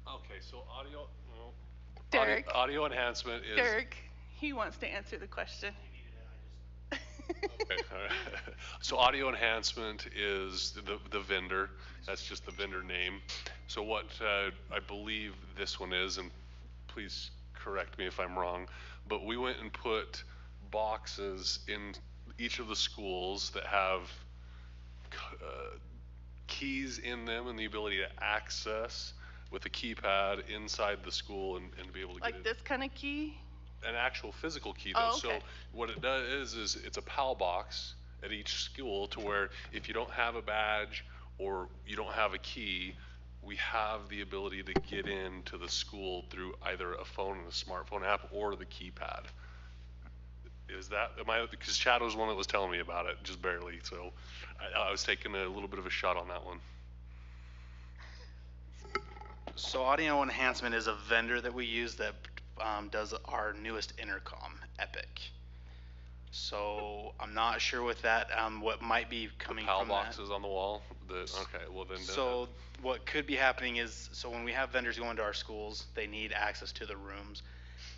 Okay, so audio. Derek. Audio enhancement is. Derek, he wants to answer the question. Okay, all right. So audio enhancement is the vendor. That's just the vendor name. So what I believe this one is, and please correct me if I'm wrong, but we went and put boxes in each of the schools that have keys in them and the ability to access with a keypad inside the school and be able to get like this kind of key? An actual physical key though. Oh, okay. So what it does is it's a PAL box at each school to where if you don't have a badge or you don't have a key, we have the ability to get into the school through either a phone and a smartphone app or the keypad. Because Shadow's one that was telling me about it, just barely. So I was taking a little bit of a shot on that one. So Audio Enhancement is a vendor that we use that does our newest intercom, Epic. So I'm not sure with that, what might be coming PAL from boxes on the wall. Okay, well then. So what could be happening is, so when we have vendors go into our schools, they need access to the rooms,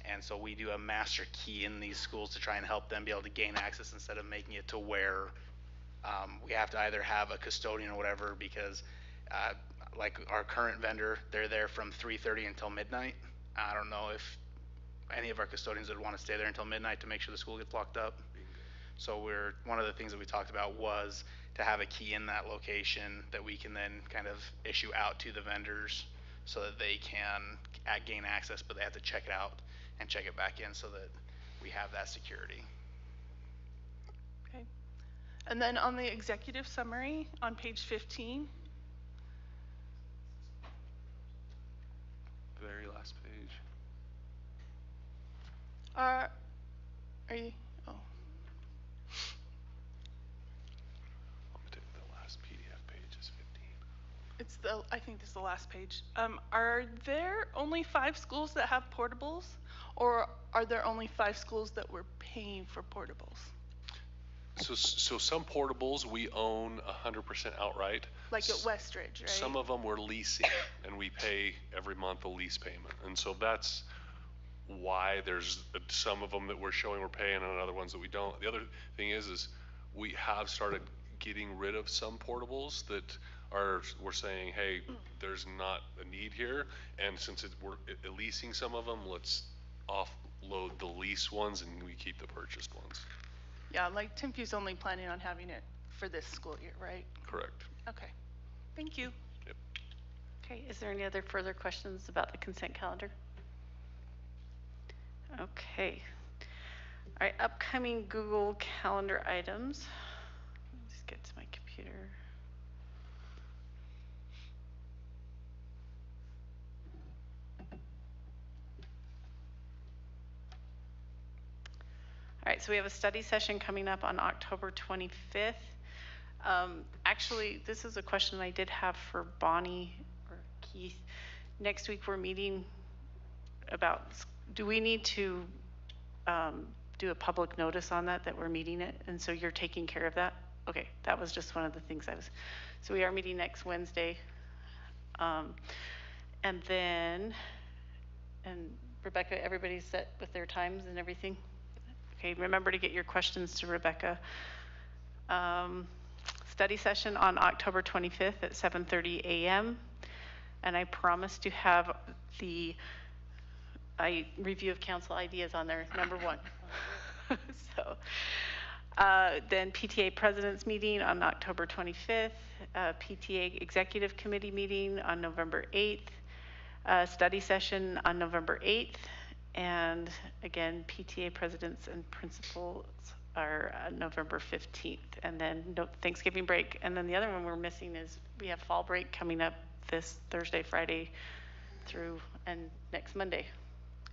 and so we do a master key in these schools to try and help them be able to gain access instead of making it to where we have to either have a custodian or whatever, because like our current vendor, they're there from 3:30 until midnight. I don't know if any of our custodians would want to stay there until midnight to make sure the school gets locked up. So one of the things that we talked about was to have a key in that location that we can then kind of issue out to the vendors so that they can gain access, but they have to check it out and check it back in so that we have that security. Okay. And then on the executive summary on page 15. Very last page. Are you? Oh. The last PDF page is 15. I think this is the last page. Are there only 5 schools that have portables, or are there only 5 schools that were paying for portables? So some portables we own 100% outright. Like at Westridge, right? Some of them we're leasing, and we pay every month a lease payment. And so that's why there's some of them that we're showing we're paying and other ones that we don't. The other thing is we have started getting rid of some portables that we're saying, hey, there's not a need here, and since we're leasing some of them, let's offload the lease ones and we keep the purchased ones. Yeah, like Timpview's only planning on having it for this school year, right? Correct. Okay. Thank you. Yep. Okay, is there any other further questions about the consent calendar? Okay. All right, upcoming Google Calendar items. Let me just get to my computer. All right, so we have a study session coming up on October 25th. Actually, this is a question I did have for Bonnie or Keith. Next week we're meeting about, do we need to do a public notice on that we're meeting it? And so you're taking care of that? Okay, that was just one of the things so we are meeting next Wednesday. And Rebecca, everybody's set with their times and everything? Okay, remember to get your questions to Rebecca. Study session on October 25th at 7:30 a.m. And I promise to have the review of council ideas on there, number 1. So then PTA President's meeting on October 25th, PTA Executive Committee meeting on November 8th, study session on November 8th, and again, PTA Presidents and Principals are November 15th, and then Thanksgiving break. And then the other one we're missing is we have fall break coming up this Thursday, Friday through and next Monday.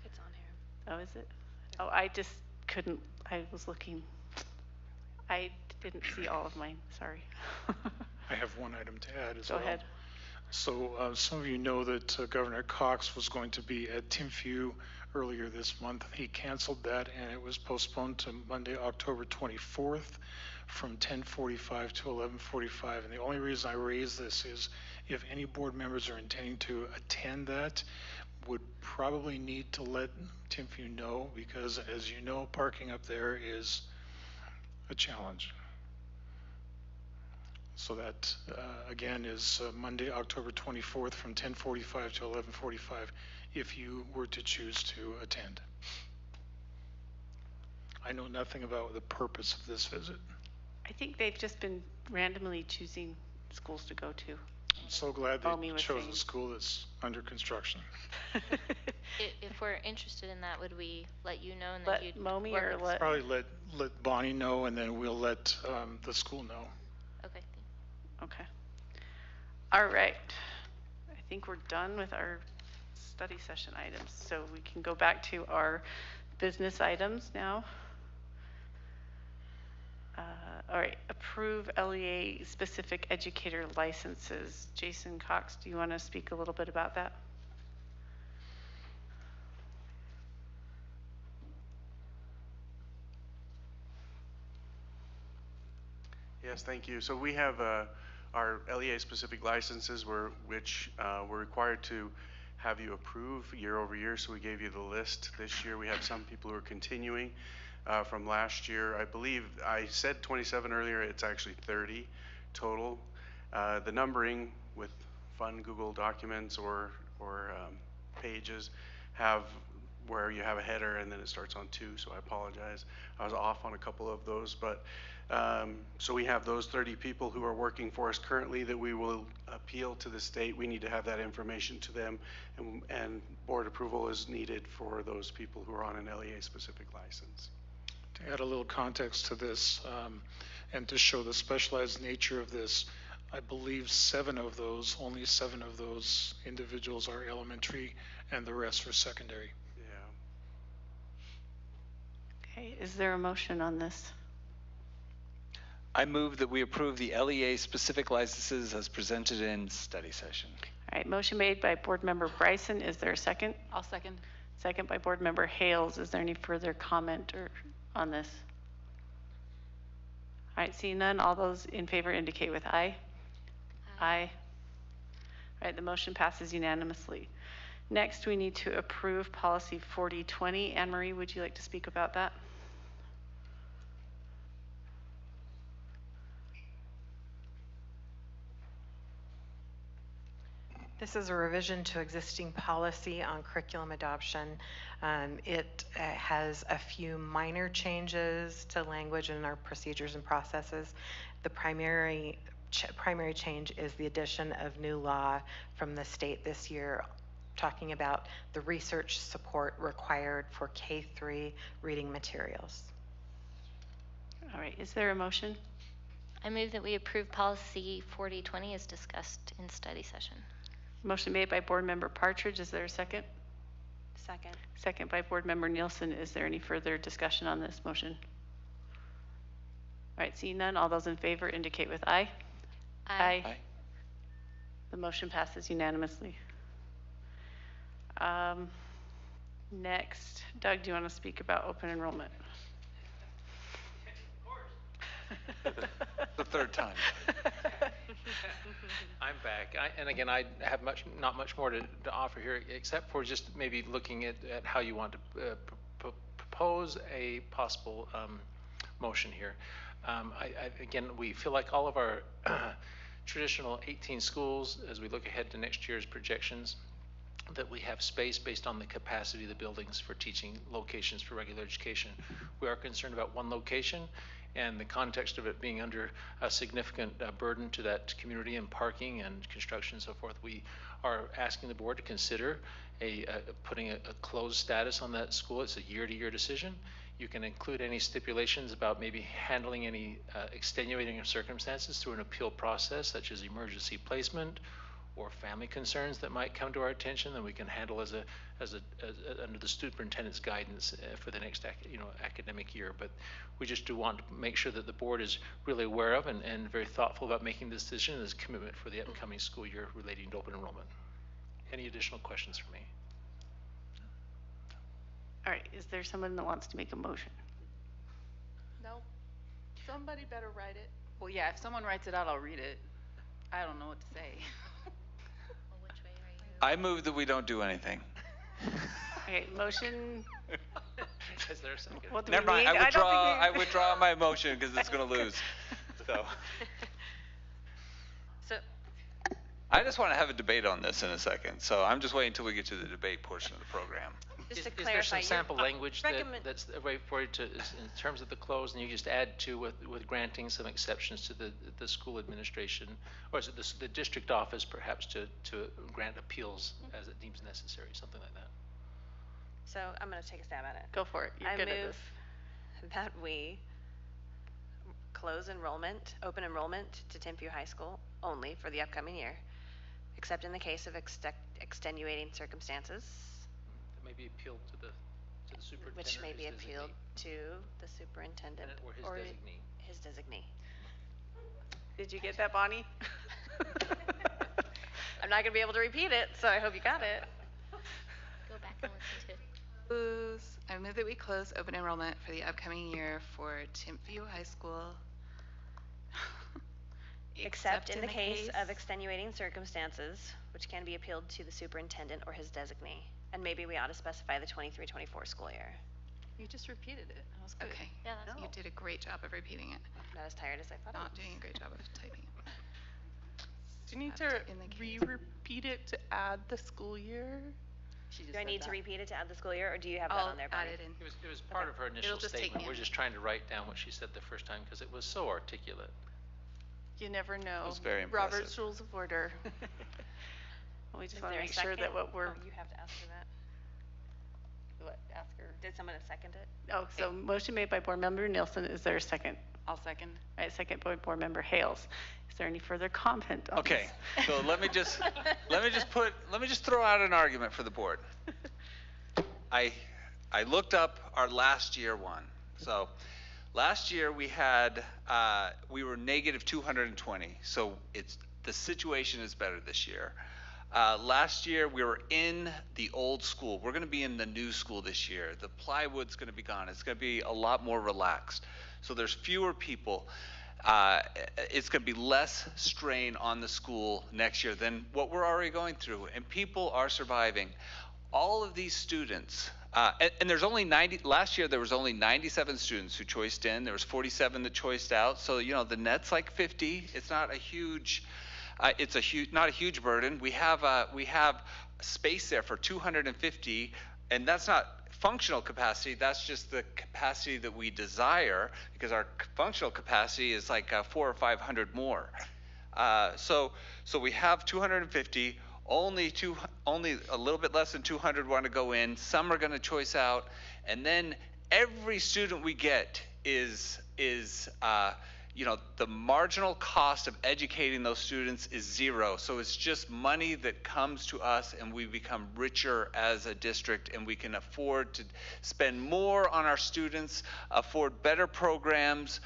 It's on here. Oh, is it? Oh, I just couldn't, I was looking. I didn't see all of mine, sorry. I have one item to add as Go well. ahead. So some of you know that Governor Cox was going to be at Timpview earlier this month. He canceled that, and it was postponed to Monday, October 24th from 10:45 to 11:45. And the only reason I raise this is if any board members are intending to attend that, would probably need to let Timpview know, because as you know, parking up there is a challenge. So that, again, is Monday, October 24th from 10:45 to 11:45 if you were to choose to attend. I know nothing about the purpose of this visit. I think they've just been randomly choosing schools to go to. I'm so glad they chose a school that's under construction. If we're interested in that, would we let you know and then you'd Momi work or with- let? Probably let Bonnie know, and then we'll let the school know. Okay. Okay. All right. I think we're done with our study session items, so we can go back to our business items now. All right, approve LEA specific educator licenses. Jason Cox, do you want to speak a little bit about that? Yes, thank you. So we have our LEA specific licenses which we're required to have you approve year over year. So we gave you the list. This year we have some people who are continuing from last year. I believe I said 27 earlier, it's actually 30 total. The numbering with fun Google documents or pages have where you have a header and then it starts on 2, so I apologize. I was off on a couple of those, but so we have those 30 people who are working for us currently that we will appeal to the state. We need to have that information to them, and board approval is needed for those people who are on an LEA specific license. To add a little context to this, and to show the specialized nature of this, I believe only seven of those individuals are elementary and the rest are secondary. Yeah. Okay, is there a motion on this? I move that we approve the LEA specific licenses as presented in study session. All right, motion made by Board Member Bryson. Is there a second? I'll second. Second by Board Member Hales. Is there any further comment or on this? All right, seeing none, all those in favor indicate with aye. Aye. All right, the motion passes unanimously. Next, we need to approve policy 4020. Anne Marie, would you like to speak about that? This is a revision to existing policy on curriculum adoption. It has a few minor changes to language in our procedures and processes. The primary change is the addition of new law from the state this year talking about the research support required for K-3 reading materials. All right, is there a motion? I move that we approve policy 4020 as discussed in study session. Motion made by Board Member Partridge. Is there a second? Second. Second by Board Member Nielsen. Is there any further discussion on this motion? All right, seeing none, all those in favor indicate with aye. Aye. Aye. The motion passes unanimously. Next, Doug, do you want to speak about open enrollment? The third time. I'm back. And again, I have not much more to offer here, except for just maybe looking at how you want to propose a possible motion here. Again, we feel like all of our traditional 18 schools, as we look ahead to next year's projections, that we have space based on the capacity of the buildings for teaching locations for regular education. We are concerned about one location and the context of it being under a significant burden to that community and parking and construction and so forth. We are asking the board to consider putting a closed status on that school. It's a year-to-year decision. You can include any stipulations about maybe handling any extenuating circumstances through an appeal process, such as emergency placement or family concerns that might come to our attention that we can handle as under the superintendent's guidance for the next academic year. But we just do want to make sure that the board is really aware of and very thoughtful about making this decision as a commitment for the upcoming school year relating to open enrollment. Any additional questions for me? All right, is there someone that wants to make a motion? No. Somebody better write it. Well, yeah, if someone writes it out, I'll read it. I don't know what to say. Well, which way are you? I move that we don't do anything. Okay, motion. Is there a second? What do Never we mind. need? I withdraw my motion because it's going to lose. So I just want to have a debate on this in a second. So I'm just waiting until we get to the debate portion of the program. Just to Is there clarify, some sample language recommend- that's a way for you to, in terms of the close, and you just add to with granting some exceptions to the school administration, or is it the district office perhaps to grant appeals as it deems necessary, something like that? So I'm going to take a stab at it. Go for it. You're I good at move this. that we close enrollment, open enrollment to Timpview High School only for the upcoming year, except in the case of extenuating circumstances, That may be appealed to the superintendent. which may or be his appealed designee. to the superintendent Or his designee. his designee. Did you get that, Bonnie? I'm not going to be able to repeat it, so I hope you got it. Go back and listen to it. I move that we close open enrollment for the upcoming year for Timpview High School. Except in the case of extenuating circumstances, which can be appealed to the superintendent or his designee. And maybe we ought to specify the 23-24 school year. You just repeated it. That was good. Okay. Yeah, that's You did a great job of repeating it. Not as tired as I thought I Not was. doing a great job of typing it. Do you need to In the case. re-repeat it to add the school year? She just Do I said need to that. repeat it to add the school year, or do you have that I'll on there, add Bonnie? it in. It was part of her initial just take statement. me a We're just trying to write down what she said the first time because it was so articulate. You never know. was very impressive. Robert's Rules of Order. We just Is want to there a make sure that second? what we're, Oh, you have to ask her that. what, ask her. Did someone second it? Oh, so motion made by Board Member Nielsen. Is there a second? I'll second. All right, second by Board Member Hales. Is there any further comment on Okay, this? so let me just throw out an argument for the board. I looked up our last year one. So last year we were negative 220. So the situation is better this year. Last year we were in the old school. We're going to be in the new school this year. The plywood's going to be gone. It's going to be a lot more relaxed. So there's fewer people. It's going to be less strain on the school next year than what we're already going through. And people are surviving. All of these students, and there's only 90, last year there was only 97 students who choiced in. There was 47 that choiced out. So, the net's like 50. It's not a huge, not a huge burden. We have space there for 250, and that's not functional capacity. That's just the capacity that we desire, because our functional capacity is like 400 or 500 more. So we have 250. Only a little bit less than 200 want to go in. Some are going to choice out, and then every student we get is the marginal cost of educating those students is zero. So it's just money that comes to us, and we become richer as a district, and we can afford to spend more on our students, afford better programs,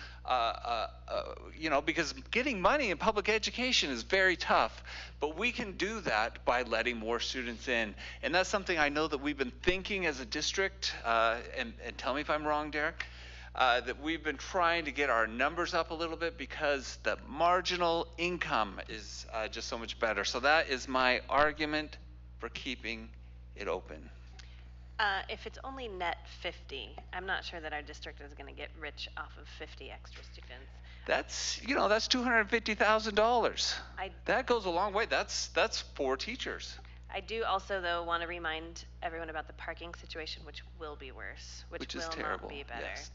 because getting money in public education is very tough. But we can do that by letting more students in. And that's something I know that we've been thinking as a district, and tell me if I'm wrong, Derek, that we've been trying to get our numbers up a little bit, because the marginal income is just so much better. So that is my argument for keeping it open. If it's only net 50, I'm not sure that our district is going to get rich off of 50 extra students. That's $250,000. That goes a long way. That's 4 teachers. I do also, though, want to remind everyone about the parking situation, which will be worse, which will is terrible. Not be better. Yes.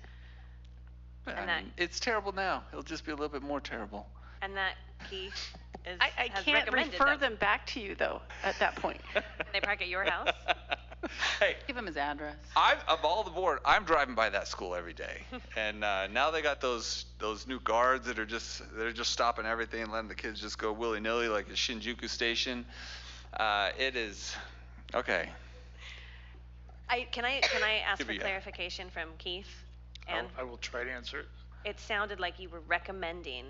It's terrible now. It'll just be a little bit more terrible. And that Keith is. I can't refer them back to you, though, at that point. They park at your house? Hey, give him his address. Of all the board, I'm driving by that school every day, and now they got those new guards that are just stopping everything and letting the kids just go willy nilly like a Shinjuku station. It is okay. Can I ask for clarification from Keith? And I will try to answer it. It sounded like you were recommending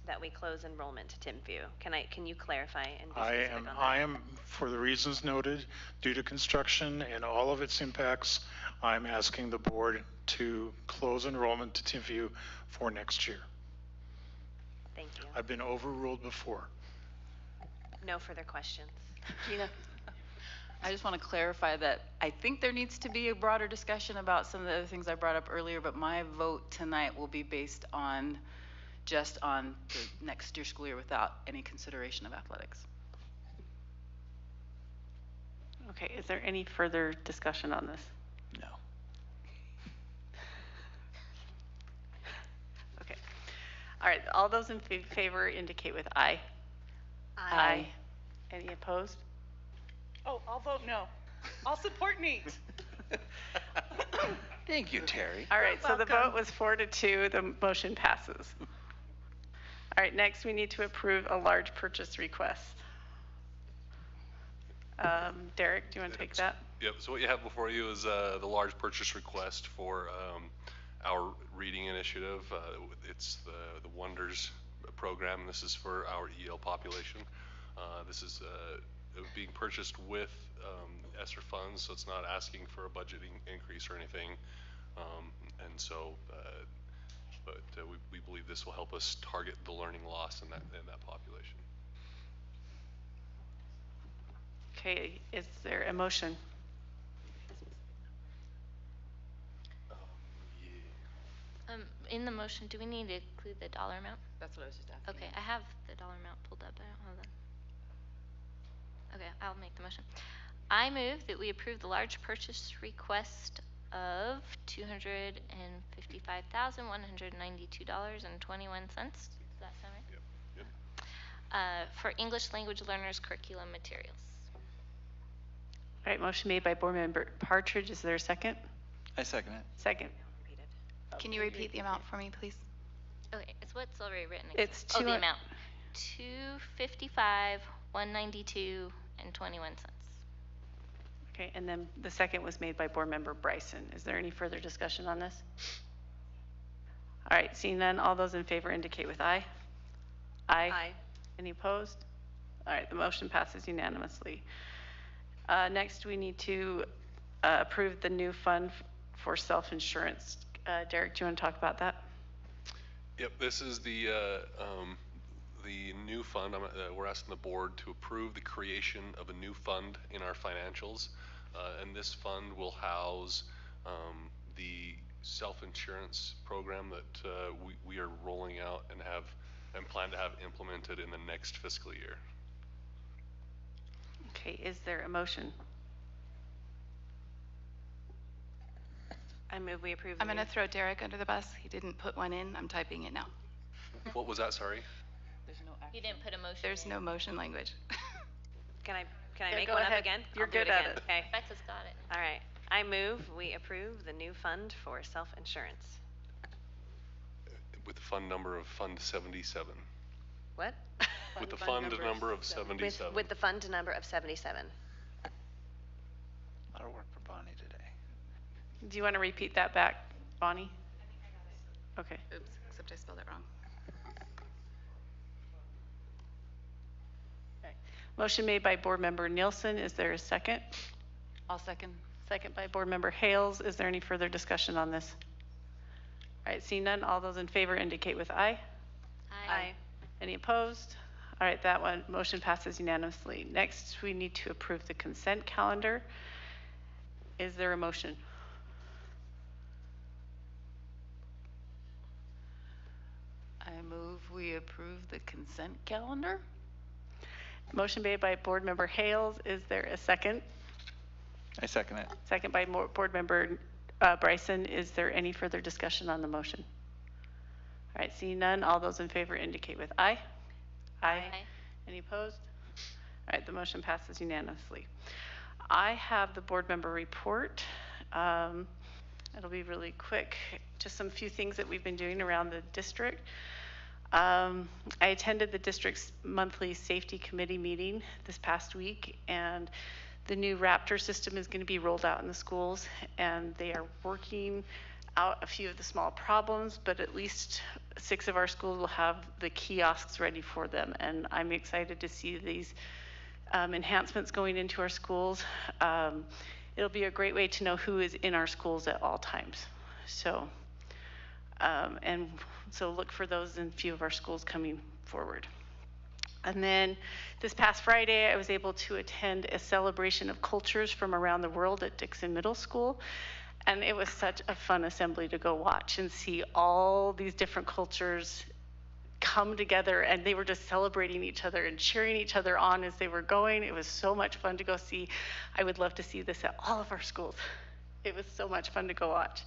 that we close enrollment to Timpview. Can you clarify and be specific on that? I am, for the reasons noted, due to construction and all of its impacts, I'm asking the board to close enrollment to Timpview for next year. Thank you. I've been overruled before. No further questions. Gina? I just want to clarify that I think there needs to be a broader discussion about some of the other things I brought up earlier, but my vote tonight will be based on just on the next year school year without any consideration of athletics. Okay, is there any further discussion on this? No. Okay. All right, all those in favor indicate with aye. Aye. Any opposed? Oh, I'll vote no. I'll support Nate. Thank you, Terry. All right, so the vote was 4-2. The motion passes. All right, next we need to approve a large purchase request. Derek, do you want to take that? Yep, so what you have before you is the large purchase request for our reading initiative. It's the Wonders program. This is for our EL population. This is being purchased with ESSER funds, so it's not asking for a budgeting increase or anything. And so, we believe this will help us target the learning loss in that population. Okay, is there a motion? In the motion, do we need to include the dollar amount? That's what I was just asking. Okay, I have the dollar amount pulled up, but I don't have the. Okay, I'll make the motion. I move that we approve the large purchase request of $255,192.21. Does that sound right? Yep. For English language learners curriculum materials. All right, motion made by Board Member Partridge. Is there a second? I second it. Second. Can you repeat the amount for me, please? Okay, it's what's already written. It's the amount. $255,192.21. Okay, and then the second was made by Board Member Bryson. Is there any further discussion on this? All right, seeing none, all those in favor indicate with aye. Aye. Aye. Any opposed? All right, the motion passes unanimously. Next, we need to approve the new fund for self-insurance. Derek, do you want to talk about that? Yep, this is the new fund. We're asking the board to approve the creation of a new fund in our financials. And this fund will house the self-insurance program that we are rolling out and plan to have implemented in the next fiscal year. Okay, is there a motion? I move we approve. I'm going to throw Derek under the bus. He didn't put one in. I'm typing it now. What was that, sorry? You didn't put a motion. There's no motion language. Can I Yeah, make go one ahead. up again? You're I'll do good it at again. it. Okay. Becca's got it. All right. I move we approve the new fund for self-insurance. With the fund number of Fund 77. What? With the fund number of 77. With the fund number of 77. A lot of work for Bonnie today. Do you want to repeat that back, Bonnie? Okay. Oops, except I spelled it wrong. Motion made by Board Member Nielsen. Is there a second? I'll second. Second by Board Member Hales. Is there any further discussion on this? All right, seeing none, all those in favor indicate with aye. Aye. Any opposed? All right, that one motion passes unanimously. Next, we need to approve the consent calendar. Is there a motion? I move we approve the consent calendar. Motion made by Board Member Hales. Is there a second? I second it. Second by Board Member Bryson. Is there any further discussion on the motion? All right, seeing none, all those in favor indicate with aye. Aye. Any opposed? All right, the motion passes unanimously. I have the board member report. It'll be really quick. Just some few things that we've been doing around the district. I attended the district's monthly safety committee meeting this past week, and the new Raptor system is going to be rolled out in the schools, and they are working out a few of the small problems, but at least 6 of our schools will have the kiosks ready for them, and I'm excited to see these enhancements going into our schools. It'll be a great way to know who is in our schools at all times. So look for those in a few of our schools coming forward. And then this past Friday, I was able to attend a celebration of cultures from around the world at Dixon Middle School. And it was such a fun assembly to go watch and see all these different cultures come together, and they were just celebrating each other and cheering each other on as they were going. It was so much fun to go see. I would love to see this at all of our schools. It was so much fun to go watch.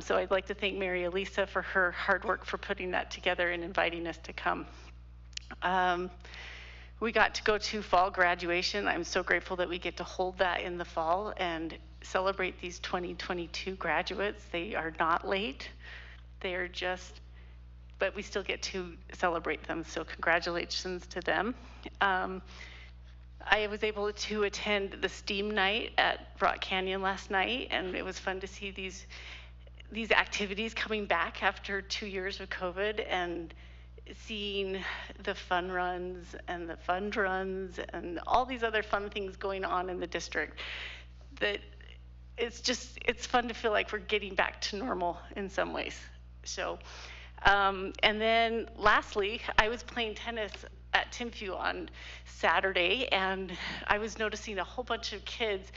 So I'd like to thank Mary Elisa for her hard work for putting that together and inviting us to come. We got to go to fall graduation. I'm so grateful that we get to hold that in the fall and celebrate these 2022 graduates. They are not late. They are just, but we still get to celebrate them. So congratulations to them. I was able to attend the STEAM night at Rock Canyon last night, and it was fun to see these activities coming back after 2 years of COVID, and seeing the fun runs and the fund runs and all these other fun things going on in the district. That it's fun to feel like we're getting back to normal in some ways. So, and then lastly, I was playing tennis at Timpview on Saturday, and I was noticing a whole bunch of kids.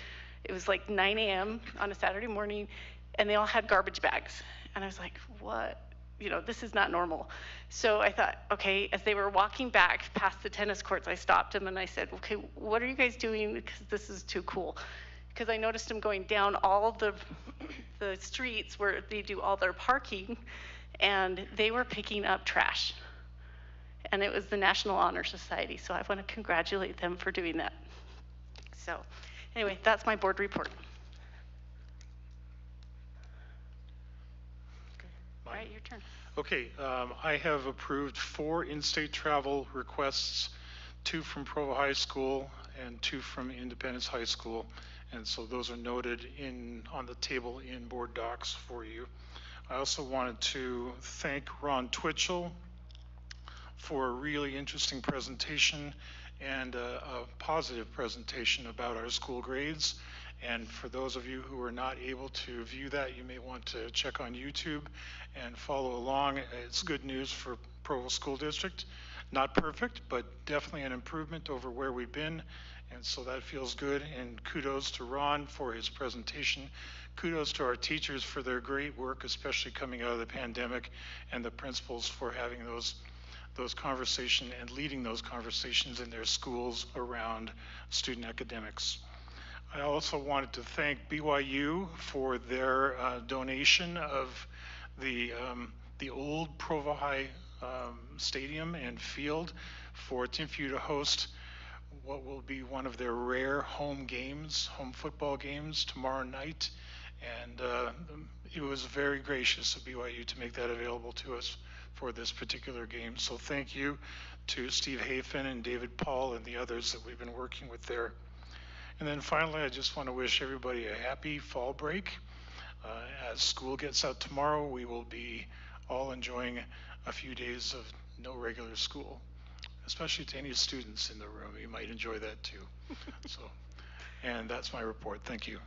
It was like 9 a.m. on a Saturday morning, and they all had garbage bags. And I was like, what? You know, this is not normal. So I thought, okay, as they were walking back past the tennis courts, I stopped them and I said, okay, what are you guys doing? Because this is too cool. Because I noticed them going down all the streets where they do all their parking, and they were picking up trash. And it was the National Honor Society, so I want to congratulate them for doing that. So anyway, that's my board report. All right, your turn. Okay, I have approved 4 in-state travel requests, 2 from Provo High School and 2 from Independence High School. And so those are noted on the table in board docs for you. I also wanted to thank Ron Twitchell for a really interesting presentation and a positive presentation about our school grades. And for those of you who are not able to view that, you may want to check on YouTube and follow along. It's good news for Provo School District. Not perfect, but definitely an improvement over where we've been. And so that feels good. And kudos to Ron for his presentation. Kudos to our teachers for their great work, especially coming out of the pandemic, and the principals for having those conversations and leading those conversations in their schools around student academics. I also wanted to thank BYU for their donation of the old Provo High stadium and field for Timpview to host what will be one of their rare home football games tomorrow night. And it was very gracious of BYU to make that available to us for this particular game. So thank you to Steve Hafen and David Paul and the others that we've been working with there. And then finally, I just want to wish everybody a happy fall break. As school gets out tomorrow, we will be all enjoying a few days of no regular school, especially to any students in the room. You might enjoy that too. And that's my report. Thank you.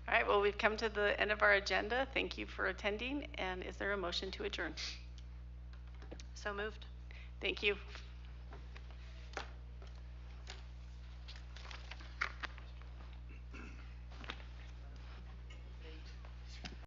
All right, well, we've come to the end of our agenda. Thank you for attending. And is there a motion to adjourn? So moved. Thank you.